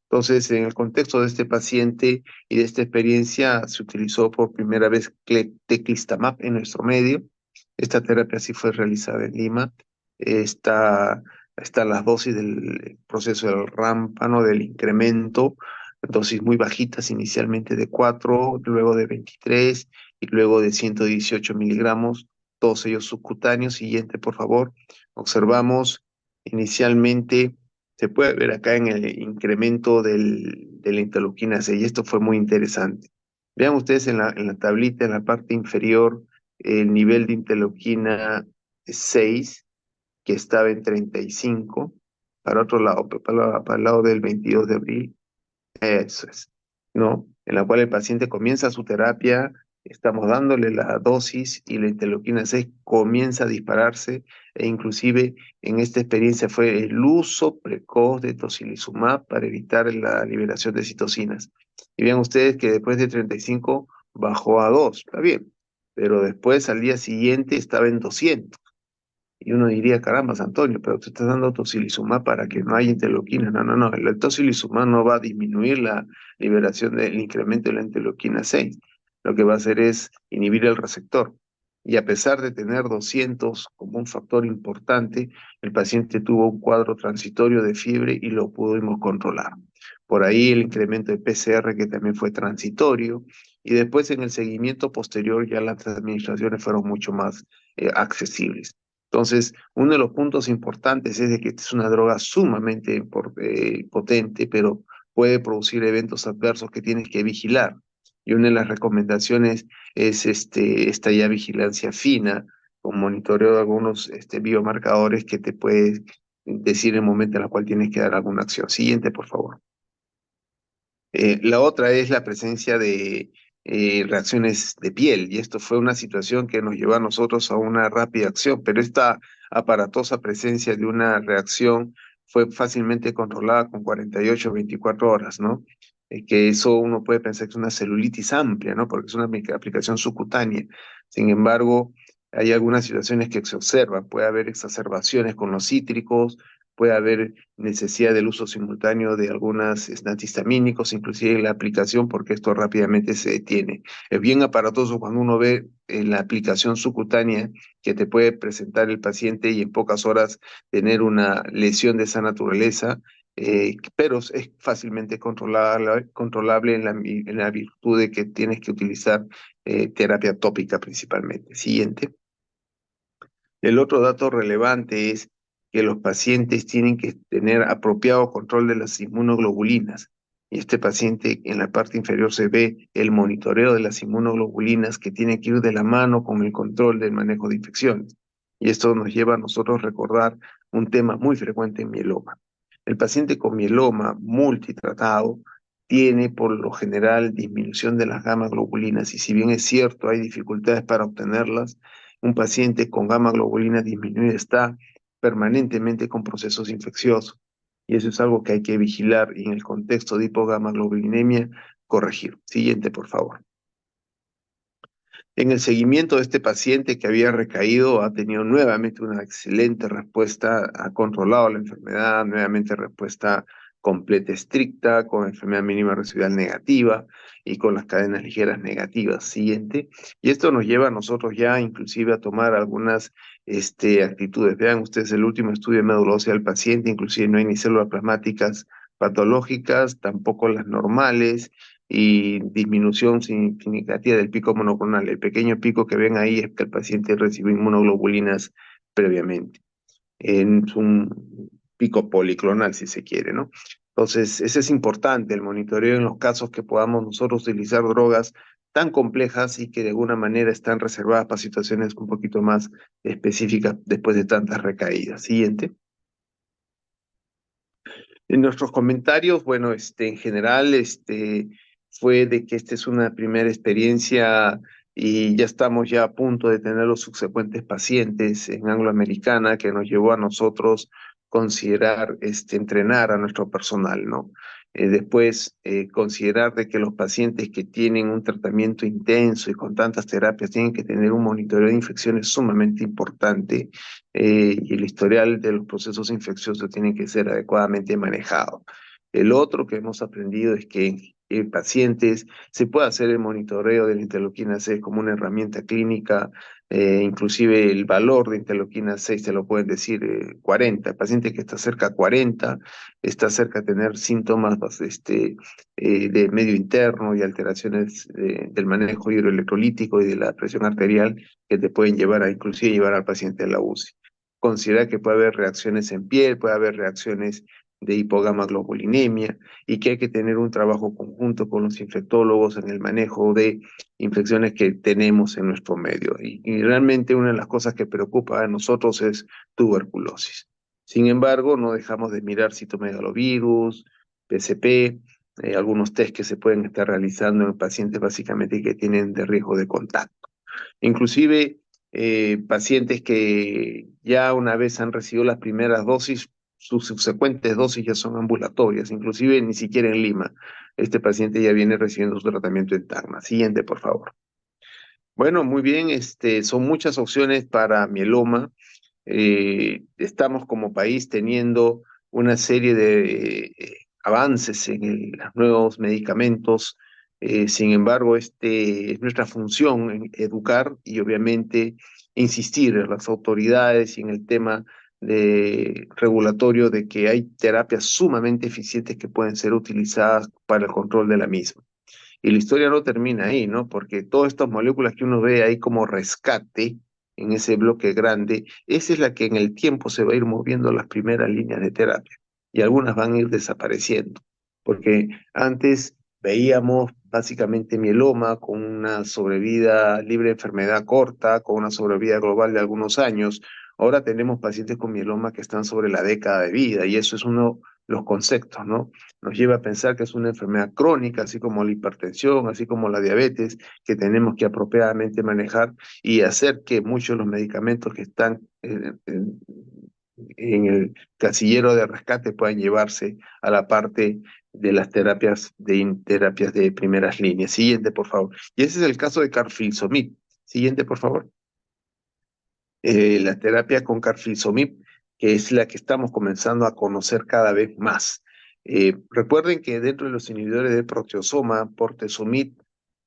Entonces, en el contexto de este paciente y de esta experiencia, se utilizó por primera vez teclistamab en nuestro medio. Esta terapia sí fue realizada en Lima. Está las dosis del proceso del rámpano, del incremento, dosis muy bajitas, inicialmente de 4, luego de 23 y luego de 118 miligramos, todos ellos subcutáneos. Siguiente, por favor. Observamos inicialmente se puede ver acá en el incremento de la interleuquina 6, y esto fue muy interesante. Vean ustedes en la tablita, en la parte inferior, el nivel de interleuquina 6, que estaba en 35, para otro lado, para el lado del 22 de abril, eso es, ¿no? En la cual el paciente comienza su terapia, estamos dándole la dosis y la interleuquina 6 comienza a dispararse e inclusive en esta experiencia fue el uso precoz de tocilizumab para evitar la liberación de citocinas. Y vean ustedes que después de 35 bajó a 2, está bien, pero después al día siguiente estaba en 200. Y uno diría, caramba, Antonio, pero tú estás dando tocilizumab para que no haya interleuquina. No, no, no. El tocilizumab no va a disminuir la liberación del incremento de la interleuquina 6. Lo que va a hacer es inhibir el receptor. Y a pesar de tener 200 como un factor importante, el paciente tuvo un cuadro transitorio de fiebre y lo pudimos controlar. Por ahí el incremento de PCR que también fue transitorio. Y después en el seguimiento posterior ya las administraciones fueron mucho más accesibles. Entonces, uno de los puntos importantes es de que esta es una droga sumamente potente, pero puede producir eventos adversos que tienes que vigilar. Y una de las recomendaciones es esta ya vigilancia fina, con monitoreo de algunos biomarcadores que te puede decir el momento en el cual tienes que dar alguna acción. Siguiente, por favor. La otra es la presencia de reacciones de piel, y esto fue una situación que nos llevó a nosotros a una rápida acción, pero esta aparatosa presencia de una reacción fue fácilmente controlada con 48 o 24 horas, ¿no? Que eso uno puede pensar que es una celulitis amplia, ¿no? Porque es una aplicación subcutánea. Sin embargo, hay algunas situaciones que se observan, puede haber exacerbaciones con los cítricos, puede haber necesidad del uso simultáneo de algunos antihistamínicos, inclusive en la aplicación, porque esto rápidamente se detiene. Es bien aparatoso cuando uno ve en la aplicación subcutánea que te puede presentar el paciente y en pocas horas tener una lesión de esa naturaleza, pero es fácilmente controlable en la virtud de que tienes que utilizar terapia tópica principalmente. Siguiente. El otro dato relevante es que los pacientes tienen que tener apropiado control de las inmunoglobulinas. Y este paciente en la parte inferior se ve el monitoreo de las inmunoglobulinas que tiene que ir de la mano con el control del manejo de infecciones. Y esto nos lleva a nosotros recordar un tema muy frecuente en mieloma. El paciente con mieloma multitratado tiene por lo general disminución de las gamma globulinas y si bien es cierto hay dificultades para obtenerlas, un paciente con gamma globulina disminuida está permanentemente con procesos infecciosos. Y eso es algo que hay que vigilar y en el contexto de hipogamaglobulinemia corregir. Siguiente, por favor. En el seguimiento de este paciente que había recaído, ha tenido nuevamente una excelente respuesta, ha controlado la enfermedad, nuevamente respuesta completa estricta, con enfermedad mínima residual negativa y con las cadenas ligeras negativas. Siguiente. Y esto nos lleva a nosotros ya inclusive a tomar algunas actitudes. Vean ustedes el último estudio de médula ósea del paciente, inclusive no hay ni células plasmáticas patológicas, tampoco las normales, y disminución significativa del pico monoclonal. El pequeño pico que ven ahí es que el paciente recibió inmunoglobulinas previamente. Es un pico policlonal, si se quiere, ¿no? Entonces, ese es importante, el monitoreo en los casos que podamos nosotros utilizar drogas tan complejas y que de alguna manera están reservadas para situaciones un poquito más específicas después de tantas recaídas. Siguiente. En nuestros comentarios, bueno, en general, fue de que esta es una primera experiencia y ya estamos ya a punto de tener los subsecuentes pacientes en Angloamericana que nos llevó a nosotros considerar, entrenar a nuestro personal, ¿no? Después, considerar de que los pacientes que tienen un tratamiento intenso y con tantas terapias tienen que tener un monitoreo de infecciones sumamente importante y el historial de los procesos infecciosos tiene que ser adecuadamente manejado. El otro que hemos aprendido es que en pacientes se puede hacer el monitoreo de la interleuquina 6 como una herramienta clínica, inclusive el valor de interleuquina 6 te lo pueden decir 40. El paciente que está cerca a 40 está cerca a tener síntomas de medio interno y alteraciones del manejo hidroelectrolítico y de la presión arterial que te pueden llevar a inclusive llevar al paciente a la UCI. Considera que puede haber reacciones en piel, puede haber reacciones de hipogamaglobulinemia y que hay que tener un trabajo conjunto con los infectólogos en el manejo de infecciones que tenemos en nuestro medio. Y realmente una de las cosas que preocupa a nosotros es tuberculosis. Sin embargo, no dejamos de mirar citomegalovirus, PCP, algunos test que se pueden estar realizando en pacientes básicamente que tienen de riesgo de contacto. Inclusive pacientes que ya una vez han recibido las primeras dosis, sus subsecuentes dosis ya son ambulatorias, inclusive ni siquiera en Lima. Este paciente ya viene recibiendo su tratamiento en Tacna. Siguiente, por favor. Bueno, muy bien, son muchas opciones para mieloma. Estamos como país teniendo una serie de avances en los nuevos medicamentos. Sin embargo, es nuestra función en educar y obviamente insistir en las autoridades y en el tema regulatorio de que hay terapias sumamente eficientes que pueden ser utilizadas para el control de la misma. Y la historia no termina ahí, ¿no? Porque todas estas moléculas que uno ve ahí como rescate en ese bloque grande, esa es la que en el tiempo se va a ir moviendo las primeras líneas de terapia y algunas van a ir desapareciendo. Porque antes veíamos básicamente mieloma con una sobrevida libre de enfermedad corta, con una sobrevida global de algunos años. Ahora tenemos pacientes con mieloma que están sobre la década de vida y eso es uno de los conceptos, ¿no? Nos lleva a pensar que es una enfermedad crónica, así como la hipertensión, así como la diabetes, que tenemos que apropiadamente manejar y hacer que muchos de los medicamentos que están en el casillero de rescate puedan llevarse a la parte de las terapias de primeras líneas. Siguiente, por favor. Y ese es el caso de carfilzomib. Siguiente, por favor. La terapia con carfilzomib que es la que estamos comenzando a conocer cada vez más. Recuerden que dentro de los inhibidores de proteasoma, Bortezomib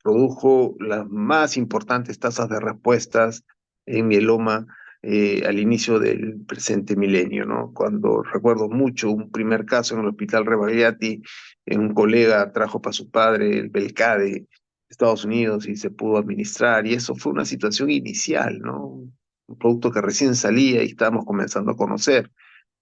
produjo las más importantes tasas de respuestas en mieloma al inicio del presente milenio, ¿no? Cuando recuerdo mucho un primer caso en el Hospital Rebagliati, un colega trajo para su padre el Belcade de Estados Unidos y se pudo administrar, y eso fue una situación inicial, ¿no? Un producto que recién salía y estábamos comenzando a conocer,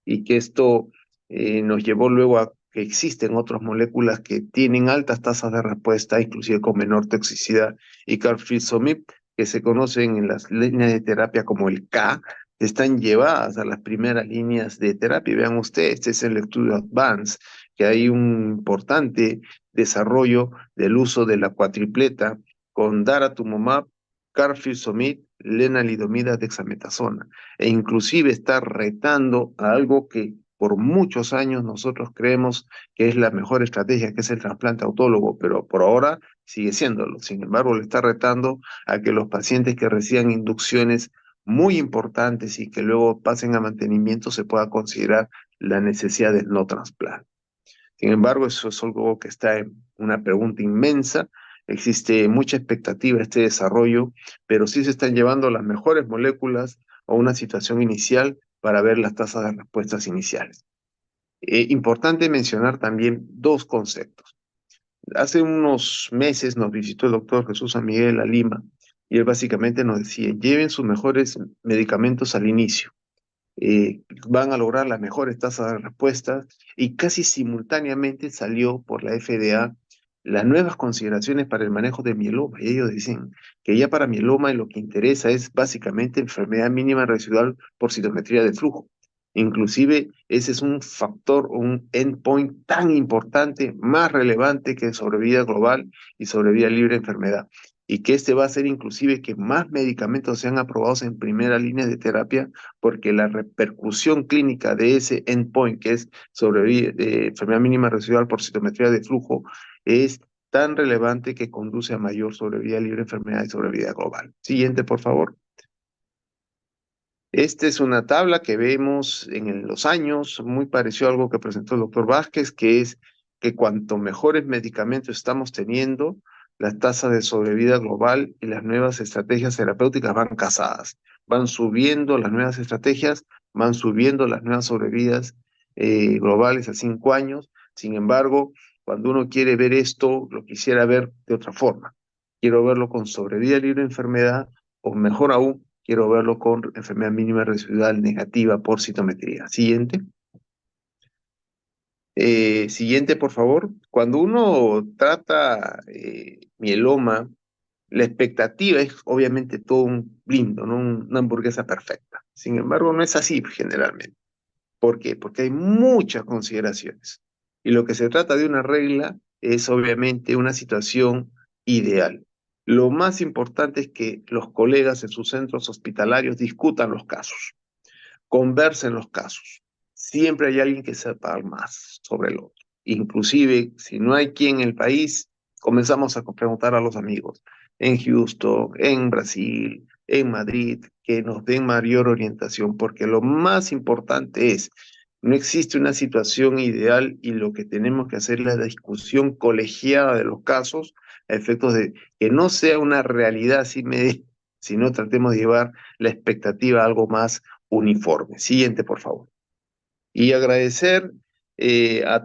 y que esto nos llevó luego a que existen otras moléculas que tienen altas tasas de respuesta, inclusive con menor toxicidad, y carfilzomib, que se conocen en las líneas de terapia como el K, están llevadas a las primeras líneas de terapia. Vean ustedes, este es el estudio Advance, que hay un importante desarrollo del uso de la cuatripleta con daratumumab, carfilzomib, lenalidomida, dexametasona, e inclusive está retando a algo que por muchos años nosotros creemos que es la mejor estrategia, que es el trasplante autólogo, pero por ahora sigue siéndolo. Sin embargo, le está retando a que los pacientes que reciban inducciones muy importantes y que luego pasen a mantenimiento se pueda considerar la necesidad del no trasplante. Sin embargo, eso es algo que está en una pregunta inmensa. Existe mucha expectativa de este desarrollo, pero sí se están llevando las mejores moléculas a una situación inicial para ver las tasas de respuestas iniciales. Importante mencionar también dos conceptos. Hace unos meses nos visitó el doctor Jesús San Miguel a Lima y él básicamente nos decía, lleven sus mejores medicamentos al inicio, van a lograr las mejores tasas de respuesta, y casi simultáneamente salió por la FDA las nuevas consideraciones para el manejo de mieloma, y ellos dicen que ya para mieloma lo que interesa es básicamente enfermedad mínima residual por citometría de flujo. Inclusive ese es un factor, un endpoint tan importante, más relevante que sobrevida global y sobrevida libre de enfermedad, y que este va a hacer inclusive que más medicamentos sean aprobados en primera línea de terapia, porque la repercusión clínica de ese endpoint, que es sobrevida, enfermedad mínima residual por citometría de flujo, es tan relevante que conduce a mayor sobrevida libre de enfermedad y sobrevida global. Siguiente, por favor. Esta es una tabla que vemos en los años, muy parecido a algo que presentó el doctor Vázquez, que es que cuanto mejores medicamentos estamos teniendo, las tasas de sobrevida global y las nuevas estrategias terapéuticas van casadas. Van subiendo las nuevas estrategias, van subiendo las nuevas sobrevidas globales a 5 años. Sin embargo, cuando uno quiere ver esto, lo quisiera ver de otra forma. Quiero verlo con sobrevida libre de enfermedad, o mejor aún, quiero verlo con enfermedad mínima residual negativa por citometría. Siguiente. Siguiente, por favor. Cuando uno trata mieloma, la expectativa es obviamente todo un lindo, ¿no? Una hamburguesa perfecta. Sin embargo, no es así generalmente. ¿Por qué? Porque hay muchas consideraciones. Y lo que se trata de una regla es obviamente una situación ideal. Lo más importante es que los colegas en sus centros hospitalarios discutan los casos, conversen los casos. Siempre hay alguien que sepa más sobre el otro. Inclusive, si no hay quien en el país, comenzamos a preguntar a los amigos en Houston, en Brasil, en Madrid, que nos den mayor orientación, porque lo más importante es, no existe una situación ideal, y lo que tenemos que hacer es la discusión colegiada de los casos a efectos de que no sea una realidad así media, sino tratemos de llevar la expectativa a algo más uniforme. Siguiente, por favor. Y agradecer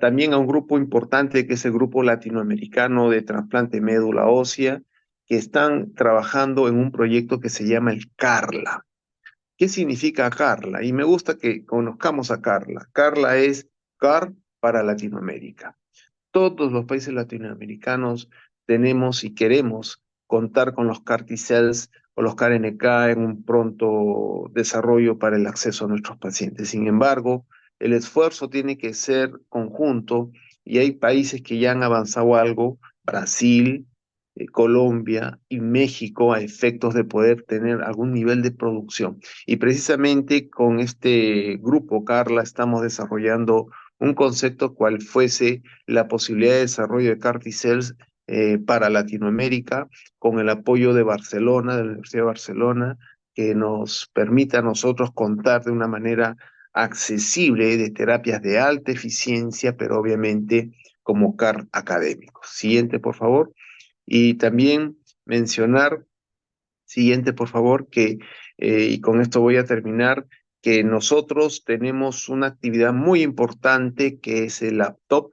también a un grupo importante, que es el Grupo Latinoamericano de Trasplante Médula Ósea, que están trabajando en un proyecto que se llama el CARLA. ¿Qué significa CARLA? Y me gusta que conozcamos a CARLA. CARLA es CAR para Latinoamérica. Todos los países latinoamericanos tenemos y queremos contar con los CAR T-cells o los CAR-NK en un pronto desarrollo para el acceso a nuestros pacientes. Sin embargo, el esfuerzo tiene que ser conjunto, y hay países que ya han avanzado algo: Brasil, Colombia y México, a efectos de poder tener algún nivel de producción. Y precisamente con este grupo, Carla, estamos desarrollando un concepto cual fuese la posibilidad de desarrollo de CAR T-cells para Latinoamérica, con el apoyo de Barcelona, de la Universidad de Barcelona, que nos permita a nosotros contar de una manera accesible de terapias de alta eficiencia, pero obviamente como CAR académicos. Siguiente, por favor. Y también mencionar, siguiente, por favor, y con esto voy a terminar, que nosotros tenemos una actividad muy importante que es el laptop,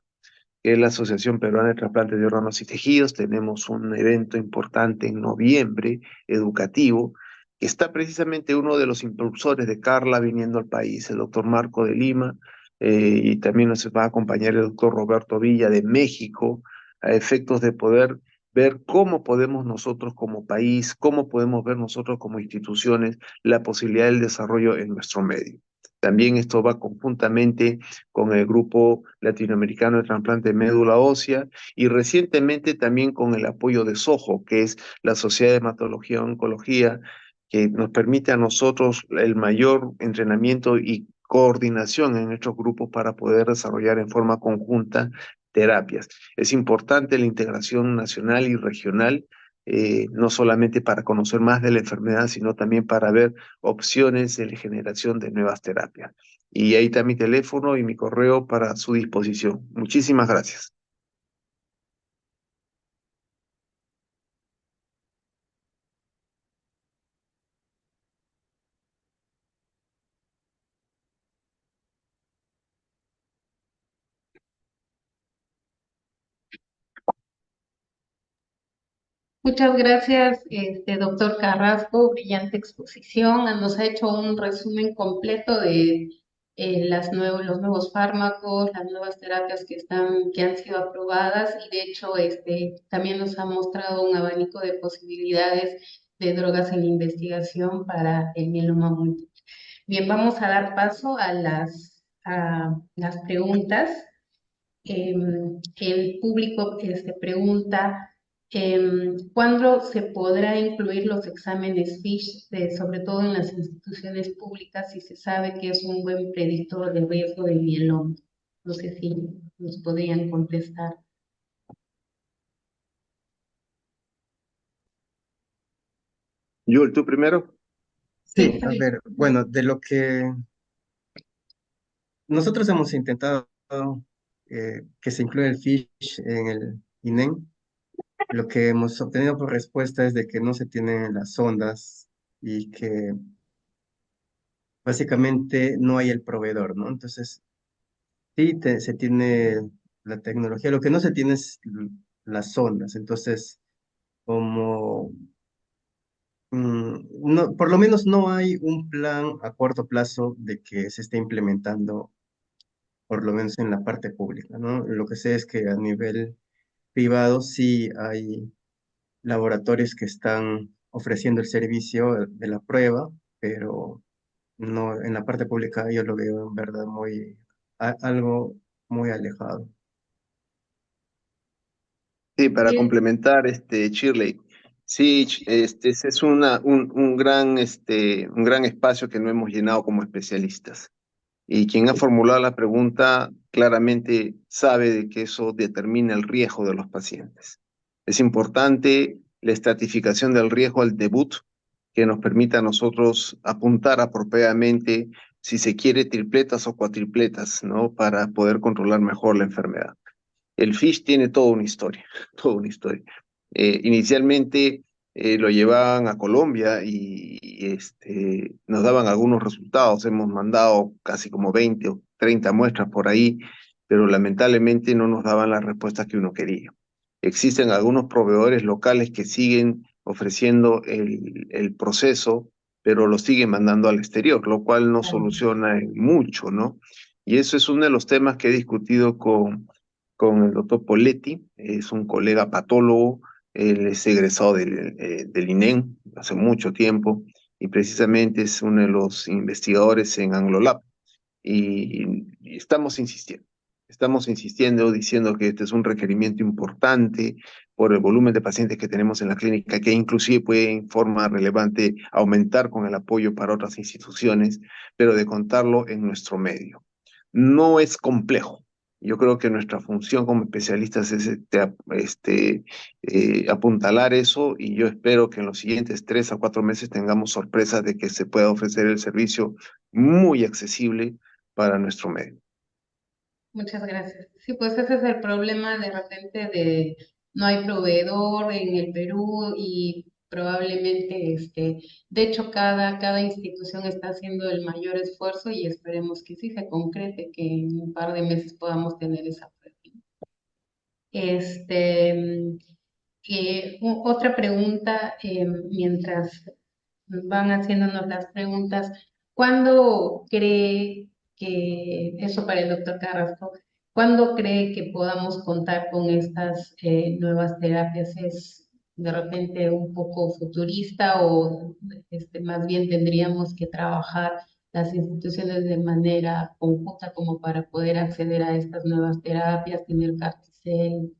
que es la Asociación Peruana de Trasplantes de Órganos y Tejidos. Tenemos un evento importante en noviembre, educativo, que está precisamente uno de los impulsores de Carla viniendo al país, el doctor Marco de Lima, y también nos va a acompañar el doctor Roberto Villa de México, a efectos de poder ver cómo podemos nosotros como país, cómo podemos ver nosotros como instituciones la posibilidad del desarrollo en nuestro medio. También esto va conjuntamente con el Grupo Latinoamericano de Trasplante de Médula Ósea y recientemente también con el apoyo de SOHO, que es la Sociedad de Hematología y Oncología, que nos permite a nosotros el mayor entrenamiento y coordinación en estos grupos para poder desarrollar en forma conjunta terapias. Es importante la integración nacional y regional, no solamente para conocer más de la enfermedad, sino también para ver opciones de generación de nuevas terapias. Y ahí está mi teléfono y mi correo para su disposición. Muchísimas gracias. Muchas gracias, doctor Carrasco, brillante exposición. Nos ha hecho un resumen completo de los nuevos fármacos, las nuevas terapias que han sido aprobadas y de hecho también nos ha mostrado un abanico de posibilidades de drogas en investigación para el mieloma múltiple. Bien, vamos a dar paso a las preguntas. El público pregunta ¿cuándo se podrá incluir los exámenes FISH, sobre todo en las instituciones públicas, si se sabe que es un buen predictor de riesgo de mieloma? No sé si nos podrían contestar. Yul, ¿tú primero? Sí, Sí, está a bien. ver, bueno, de lo que nosotros hemos intentado que se incluya el FISH en el INEM, lo que hemos obtenido por respuesta es de que no se tienen las sondas y que básicamente no hay el proveedor, ¿no? Entonces, sí se tiene la tecnología, lo que no se tiene es las sondas. Entonces, como no, por lo menos no hay un plan a corto plazo de que se esté implementando, por lo menos en la parte pública, ¿no? Lo que sé es que a nivel privado sí hay laboratorios que están ofreciendo el servicio de la prueba, pero no, en la parte pública yo lo veo en verdad algo muy alejado. Sí, para Bien. complementar, Shirley. Sí, ese es un gran espacio que no hemos llenado como especialistas. Y quien ha formulado la pregunta claramente sabe de que eso determina el riesgo de los pacientes. Es importante la estratificación del riesgo al debut, que nos permita a nosotros apuntar apropiadamente, si se quiere, tripletas o cuatripletas, ¿no? Para poder controlar mejor la enfermedad. El FISH tiene toda una historia, toda una historia. Inicialmente lo llevaban a Colombia y nos daban algunos resultados. Hemos mandado casi como 20 o 30 muestras por ahí, pero lamentablemente no nos daban las respuestas que uno quería. Existen algunos proveedores locales que siguen ofreciendo el proceso, pero lo siguen mandando al exterior, lo cual no soluciona en mucho, ¿no? Y eso es uno de los temas que he discutido con el doctor Poletti, es un colega patólogo, él es egresado del INEM hace mucho tiempo y precisamente es uno de los investigadores en AngloLab. Y estamos insistiendo diciendo que este es un requerimiento importante por el volumen de pacientes que tenemos en la clínica, que inclusive puede en forma relevante aumentar con el apoyo para otras instituciones, pero de contarlo en nuestro medio. No es complejo. Yo creo que nuestra función como especialistas es apuntalar eso y yo espero que en los siguientes 3 a 4 meses tengamos sorpresas de que se pueda ofrecer el servicio muy accesible para nuestro medio. Muchas gracias. Sí, pues ese es el problema de repente de no hay proveedor en el Perú y probablemente, de hecho, cada institución está haciendo el mayor esfuerzo y esperemos que sí se concrete, que en un par de meses podamos tener esa prueba. Este, otra pregunta, mientras van haciéndonos las preguntas, ¿cuándo cree que, eso para el doctor Carrasco, cuándo cree que podamos contar con estas nuevas terapias? ¿Es de repente un poco futurista o más bien tendríamos que trabajar las instituciones de manera conjunta como para poder acceder a estas nuevas terapias, tener Carticel?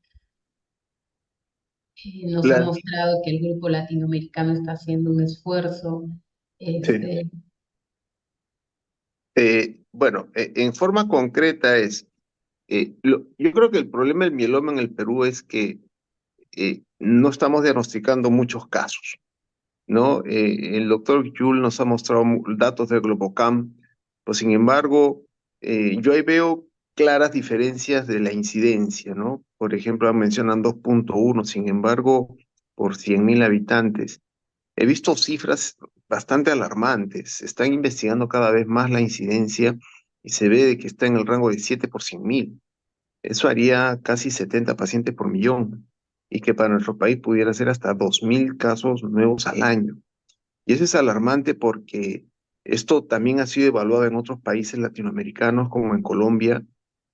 Nos ha La- mostrado que el grupo latinoamericano está haciendo un esfuerzo. sí. Este, Bueno, en forma concreta yo creo que el problema del mieloma en el Perú es que no estamos diagnosticando muchos casos, ¿no? El doctor Yul nos ha mostrado datos del Globocam, pues sin embargo, yo ahí veo claras diferencias de la incidencia, ¿no? Por ejemplo, mencionan 2.1, sin embargo, por 100.000 habitantes. He visto cifras bastante alarmantes. Se están investigando cada vez más la incidencia y se ve de que está en el rango de 7 por 100.000. Eso haría casi 70 pacientes por millón y que para nuestro país pudiera ser hasta 2.000 casos nuevos al año. Y eso es alarmante porque esto también ha sido evaluado en otros países latinoamericanos, como en Colombia,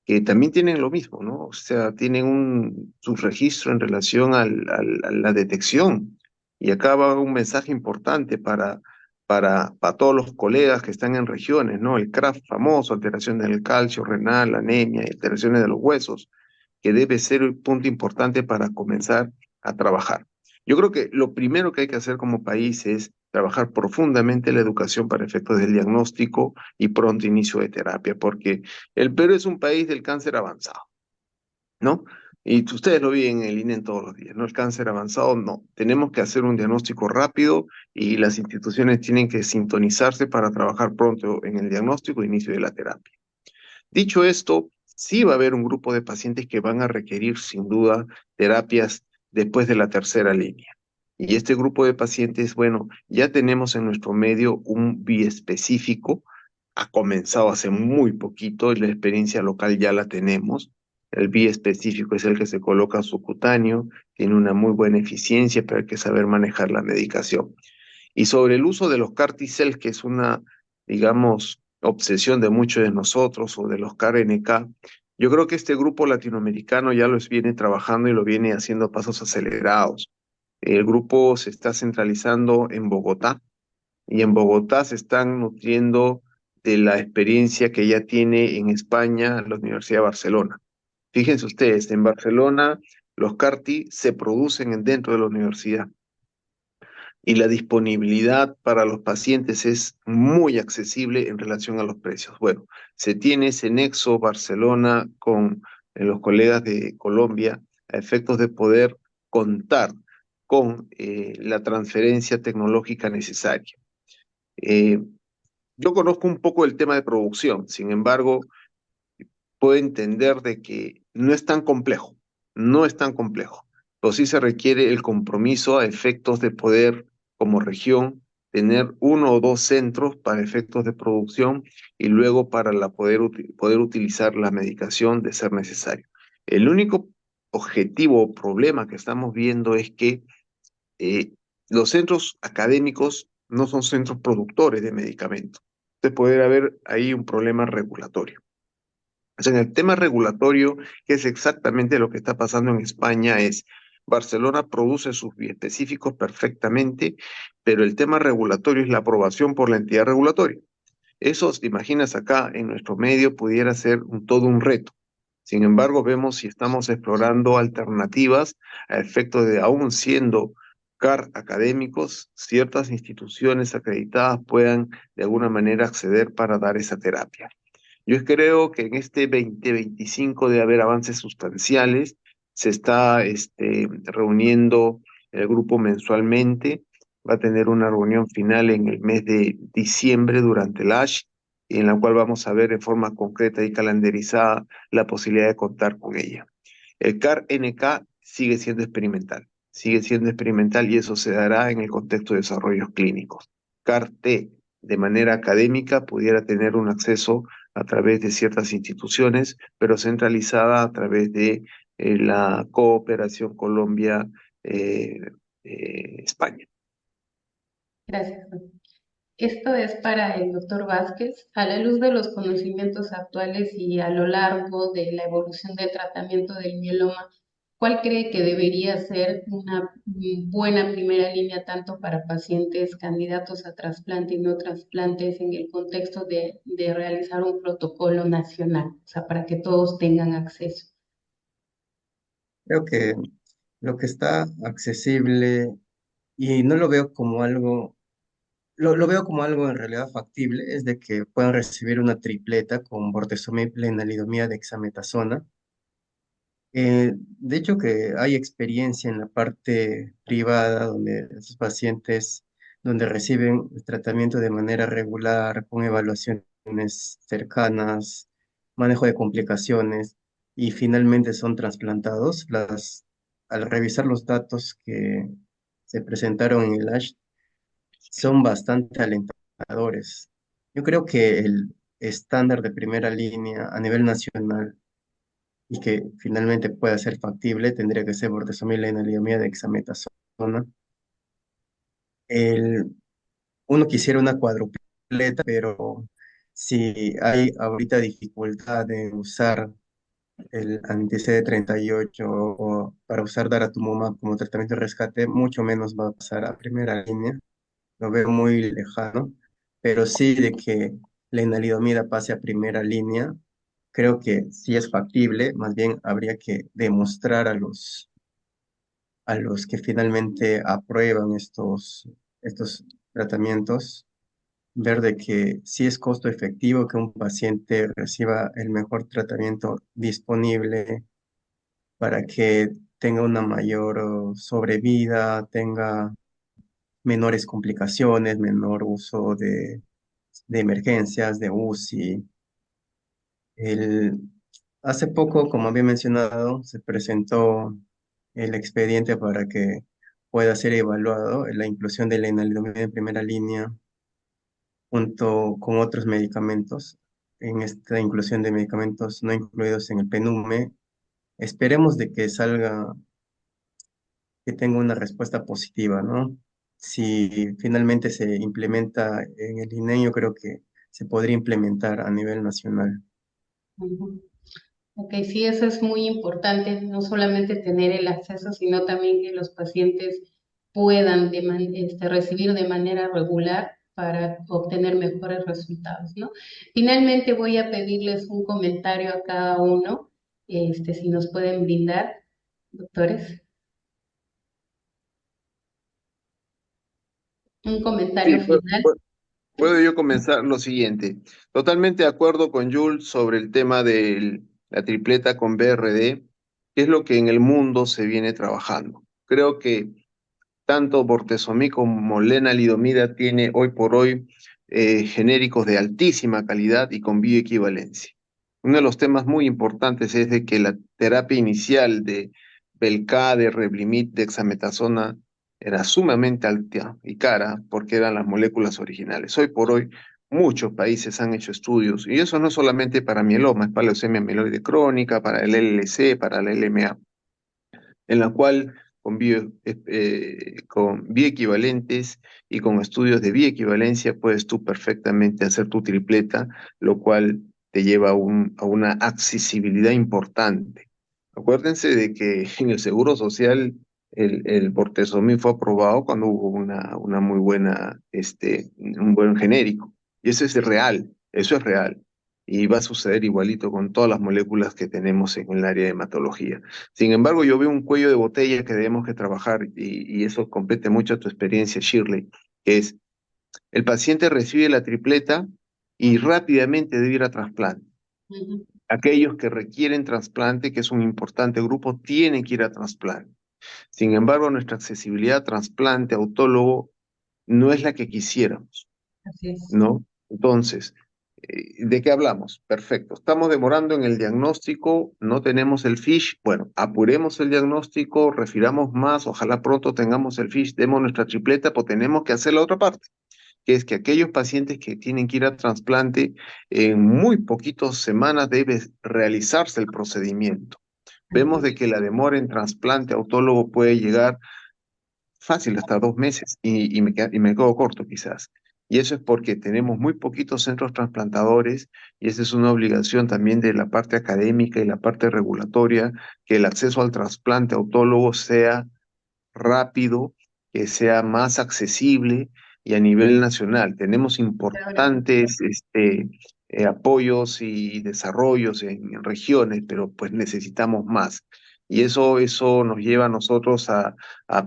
que también tienen lo mismo, ¿no? O sea, tienen un subregistro en relación a la detección. Y acá va un mensaje importante para todos los colegas que están en regiones, ¿no? El CRAF famoso, alteración del calcio renal, anemia y alteraciones de los huesos, que debe ser un punto importante para comenzar a trabajar. Yo creo que lo primero que hay que hacer como país es trabajar profundamente la educación para efectos del diagnóstico y pronto inicio de terapia, porque el Perú es un país del cáncer avanzado, ¿no? Y ustedes lo ven en el INE todos los días, ¿no? El cáncer avanzado, no. Tenemos que hacer un diagnóstico rápido y las instituciones tienen que sintonizarse para trabajar pronto en el diagnóstico e inicio de la terapia. Dicho esto, sí va a haber un grupo de pacientes que van a requerir sin duda terapias después de la tercera línea. Y este grupo de pacientes, bueno, ya tenemos en nuestro medio un biespecífico, ha comenzado hace muy poquito y la experiencia local ya la tenemos. El biespecífico es el que se coloca subcutáneo, tiene una muy buena eficiencia, pero hay que saber manejar la medicación. Y sobre el uso de los CAR-T-cells, que es una, digamos, obsesión de muchos de nosotros o de los CAR-NK, yo creo que este grupo latinoamericano ya los viene trabajando y lo viene haciendo a pasos acelerados. El grupo se está centralizando en Bogotá y en Bogotá se están nutriendo de la experiencia que ya tiene en España la Universidad de Barcelona. Fíjense ustedes, en Barcelona los CAR-T se producen dentro de la universidad y la disponibilidad para los pacientes es muy accesible en relación a los precios. Bueno, se tiene ese nexo Barcelona con los colegas de Colombia a efectos de poder contar con la transferencia tecnológica necesaria. Eh, yo conozco un poco el tema de producción, sin embargo, puedo entender de que no es tan complejo, no es tan complejo, pero sí se requiere el compromiso a efectos de poder, como región, tener uno o dos centros para efectos de producción y luego para poder utilizar la medicación de ser necesario. El único objetivo o problema que estamos viendo es que eh, los centros académicos no son centros productores de medicamentos. Entonces puede haber ahí un problema regulatorio. O sea, en el tema regulatorio, que es exactamente lo que está pasando en España, es Barcelona produce sus biespecíficos perfectamente, pero el tema regulatorio es la aprobación por la entidad regulatoria. Eso, te imaginas, acá en nuestro medio pudiera ser todo un reto. Sin embargo, vemos si estamos explorando alternativas a efecto de, aún siendo CAR académicos, ciertas instituciones acreditadas puedan de alguna manera acceder para dar esa terapia. Yo creo que en este 2025 debe haber avances sustanciales. Se está reuniendo el grupo mensualmente. Va a tener una reunión final en el mes de diciembre durante el ASH. y en la cual vamos a ver en forma concreta y calendarizada la posibilidad de contar con ella. El CAR-NK sigue siendo experimental y eso se dará en el contexto de desarrollos clínicos. CAR-T, de manera académica, pudiera tener un acceso a través de ciertas instituciones, pero centralizada a través de la cooperación Colombia-España. Gracias. Esto es para el doctor Vázquez. A la luz de los conocimientos actuales y a lo largo de la evolución del tratamiento del mieloma, ¿cuál cree que debería ser una buena primera línea tanto para pacientes candidatos a trasplante y no trasplantes en el contexto de realizar un protocolo nacional? O sea, para que todos tengan acceso. Creo que lo que está accesible y no lo veo como algo, lo veo como algo en realidad factible, es de que puedan recibir una tripleta con bortezomib, lenalidomida, dexametasona. De hecho que hay experiencia en la parte privada donde esos pacientes, donde reciben el tratamiento de manera regular, con evaluaciones cercanas, manejo de complicaciones y finalmente son trasplantados. Al revisar los datos que se presentaron en el ASH, son bastante alentadores. Yo creo que el estándar de primera línea a nivel nacional y que finalmente pueda ser factible, tendría que ser bortezomib, lenalidomida, dexametasona. El, Uno quisiera una cuadrupleta, pero si hay ahorita dificultad en usar el anti-CD38 o para usar daratumumab como tratamiento de rescate, mucho menos va a pasar a primera línea. Lo veo muy lejano, pero sí de que la enalidomida pase a primera línea, creo que sí es factible, más bien habría que demostrar a los que finalmente aprueban estos tratamientos, ver de que sí es costo efectivo que un paciente reciba el mejor tratamiento disponible para que tenga una mayor sobrevida, tenga menores complicaciones, menor uso de emergencias, de UCI. El, Hace poco, como había mencionado, se presentó el expediente para que pueda ser evaluado la inclusión de la enalidomida en primera línea junto con otros medicamentos. En esta inclusión de medicamentos no incluidos en el PNUME, esperemos de que salga, que tenga una respuesta positiva, ¿no? Si finalmente se implementa en el INE, yo creo que se podría implementar a nivel nacional. Ujú. Ok, sí, eso es muy importante, no solamente tener el acceso, sino también que los pacientes puedan recibir de manera regular para obtener mejores resultados, ¿no? Finalmente voy a pedirles un comentario a cada uno, si nos pueden brindar, doctores, un comentario Sí, final. puedo yo comenzar lo siguiente. Totalmente de acuerdo con Jules sobre el tema de la tripleta con BRD, que es lo que en el mundo se viene trabajando. Creo que tanto bortezomib como lenalidomida tiene hoy por hoy genéricos de altísima calidad y con bioequivalencia. Uno de los temas muy importantes es de que la terapia inicial de Belcade, Revlimid, dexametasona era sumamente alta y cara porque eran las moléculas originales. Hoy por hoy muchos países han hecho estudios y eso no es solamente para mieloma, es para leucemia amiloide crónica, para el LLC, para la LMA en la cual con bioequivalentes y con estudios de bioequivalencia puedes tú perfectamente hacer tu tripleta, lo cual te lleva a una accesibilidad importante. Acuérdense de que en el Seguro Social el bortezomib fue aprobado cuando hubo una muy buena, un buen genérico. Y eso es real, eso es real. Y va a suceder igualito con todas las moléculas que tenemos en el área de hematología. Sin embargo, yo veo un cuello de botella que debemos que trabajar y eso compete mucho a tu experiencia, Shirley, que es el paciente recibe la tripleta y rápidamente debe ir a trasplante. Ujú. Aquellos que requieren trasplante, que es un importante grupo, tienen que ir a trasplante. Sin embargo, nuestra accesibilidad a trasplante autólogo no es la que quisiéramos, Así es. ¿no? Entonces, ¿De qué hablamos? Perfecto. Estamos demorando en el diagnóstico, no tenemos el FISH. Bueno, apuremos el diagnóstico, refiramos más, ojalá pronto tengamos el FISH, demos nuestra tripleta, pues tenemos que hacer la otra parte, que es que aquellos pacientes que tienen que ir a trasplante, en muy poquitas semanas debe realizarse el procedimiento. Vemos de que la demora en trasplante autólogo puede llegar fácil hasta 2 meses y me quedo corto quizás. Y eso es porque tenemos muy poquitos centros trasplantadores y esa es una obligación también de la parte académica y la parte regulatoria, que el acceso al trasplante autólogo sea rápido, que sea más accesible y a nivel nacional. Tenemos Ahora, importantes apoyos y desarrollos en regiones, pero pues necesitamos más. Y eso nos lleva a nosotros a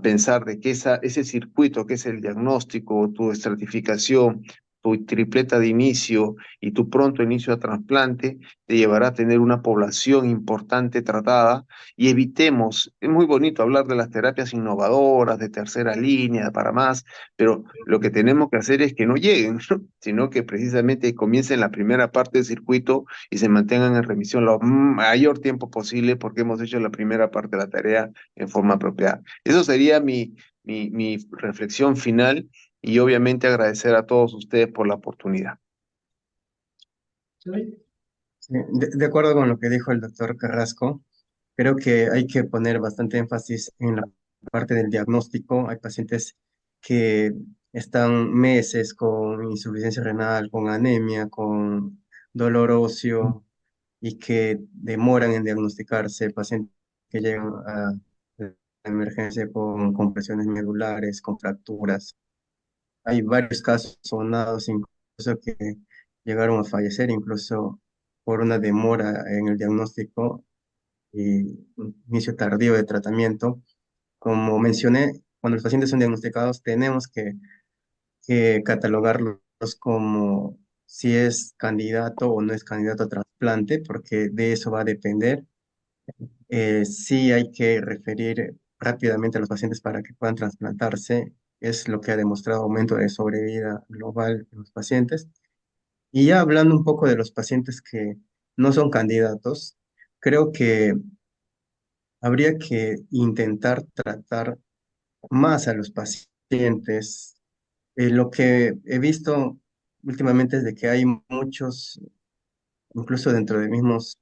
pensar de que ese circuito que es el diagnóstico, tu estratificación, tu tripleta de inicio y tu pronto inicio a trasplante, te llevará a tener una población importante tratada y evitemos, es muy bonito hablar de las terapias innovadoras, de tercera línea, para más, pero lo que tenemos que hacer es que no lleguen, ¿no? Sino que precisamente comiencen la primera parte del circuito y se mantengan en remisión lo mayor tiempo posible porque hemos hecho la primera parte de la tarea en forma apropiada. Eso sería mi reflexión final y obviamente agradecer a todos ustedes por la oportunidad. Sí, de acuerdo con lo que dijo el doctor Carrasco, creo que hay que poner bastante énfasis en la parte del diagnóstico. Hay pacientes que están meses con insuficiencia renal, con anemia, con dolor óseo y que demoran en diagnosticarse, pacientes que llegan a la emergencia con compresiones medulares, con fracturas. Hay varios casos sonados incluso que llegaron a fallecer incluso por una demora en el diagnóstico y un inicio tardío de tratamiento. Como mencioné, cuando los pacientes son diagnosticados tenemos que catalogarlos como si es candidato o no es candidato a trasplante, porque de eso va a depender. Sí hay que referir rápidamente a los pacientes para que puedan trasplantarse. Es lo que ha demostrado aumento de sobrevida global en los pacientes. Y ya hablando un poco de los pacientes que no son candidatos, creo que habría que intentar tratar más a los pacientes. Lo que he visto últimamente es de que hay muchos, incluso dentro de mismos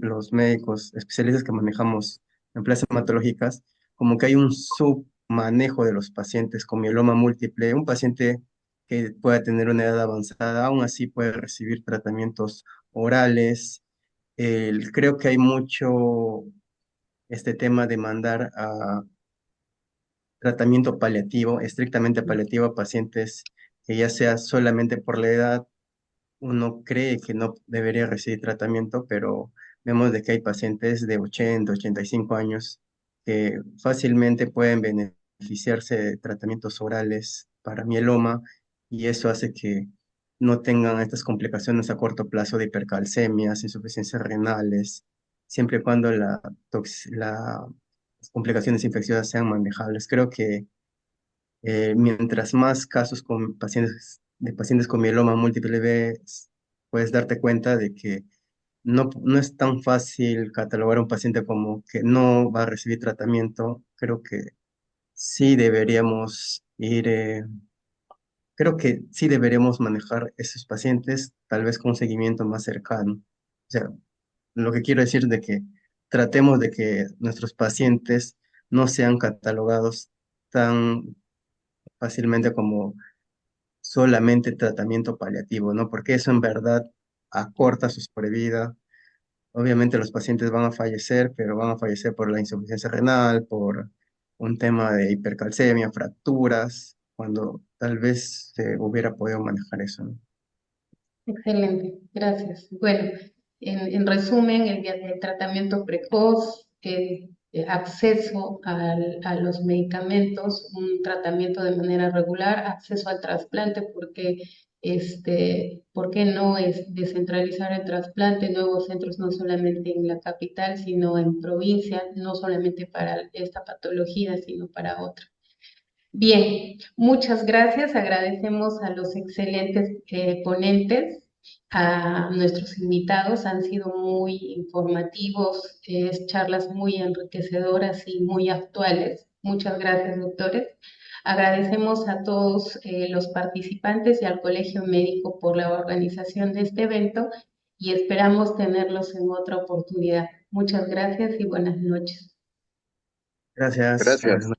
los médicos especialistas que manejamos en plazas hematológicas, como que hay un submanejo de los pacientes con mieloma múltiple. Un paciente que pueda tener una edad avanzada, aún así puede recibir tratamientos orales. Creo que hay mucho este tema de mandar a tratamiento paliativo, estrictamente paliativo a pacientes que ya sea solamente por la edad uno cree que no debería recibir tratamiento, pero vemos de que hay pacientes de 80, 85 años que fácilmente pueden beneficiarse de tratamientos orales para mieloma y eso hace que no tengan estas complicaciones a corto plazo de hipercalcemias, insuficiencias renales, siempre y cuando las complicaciones infecciosas sean manejables. Creo que mientras más casos con pacientes con mieloma múltiple ves, puedes darte cuenta de que no es tan fácil catalogar a un paciente como que no va a recibir tratamiento. Sí deberíamos ir, eh, creo que sí deberíamos manejar esos pacientes tal vez con un seguimiento más cercano. O sea, lo que quiero decir de que tratemos de que nuestros pacientes no sean catalogados tan fácilmente como solamente tratamiento paliativo, ¿no? Porque eso en verdad acorta su sobrevida. Obviamente los pacientes van a fallecer, pero van a fallecer por la insuficiencia renal, por un tema de hipercalcemia, fracturas, cuando tal vez se hubiera podido manejar eso, ¿no? excelente, gracias. Bueno, en resumen, el tratamiento precoz, el acceso a los medicamentos, un tratamiento de manera regular, acceso al trasplante, porque ¿por qué no es descentralizar el trasplante? Nuevos centros no solamente en la capital, sino en provincia, no solamente para esta patología, sino para otras. Bien, muchas gracias. Agradecemos a los excelentes ponentes, a nuestros invitados. Han sido muy informativos, charlas muy enriquecedoras y muy actuales. Muchas gracias, doctores. Agradecemos a todos los participantes y al Colegio Médico por la organización de este evento y esperamos tenerlos en otra oportunidad. Muchas gracias y buenas noches. Gracias. Buenas Gracias. noches.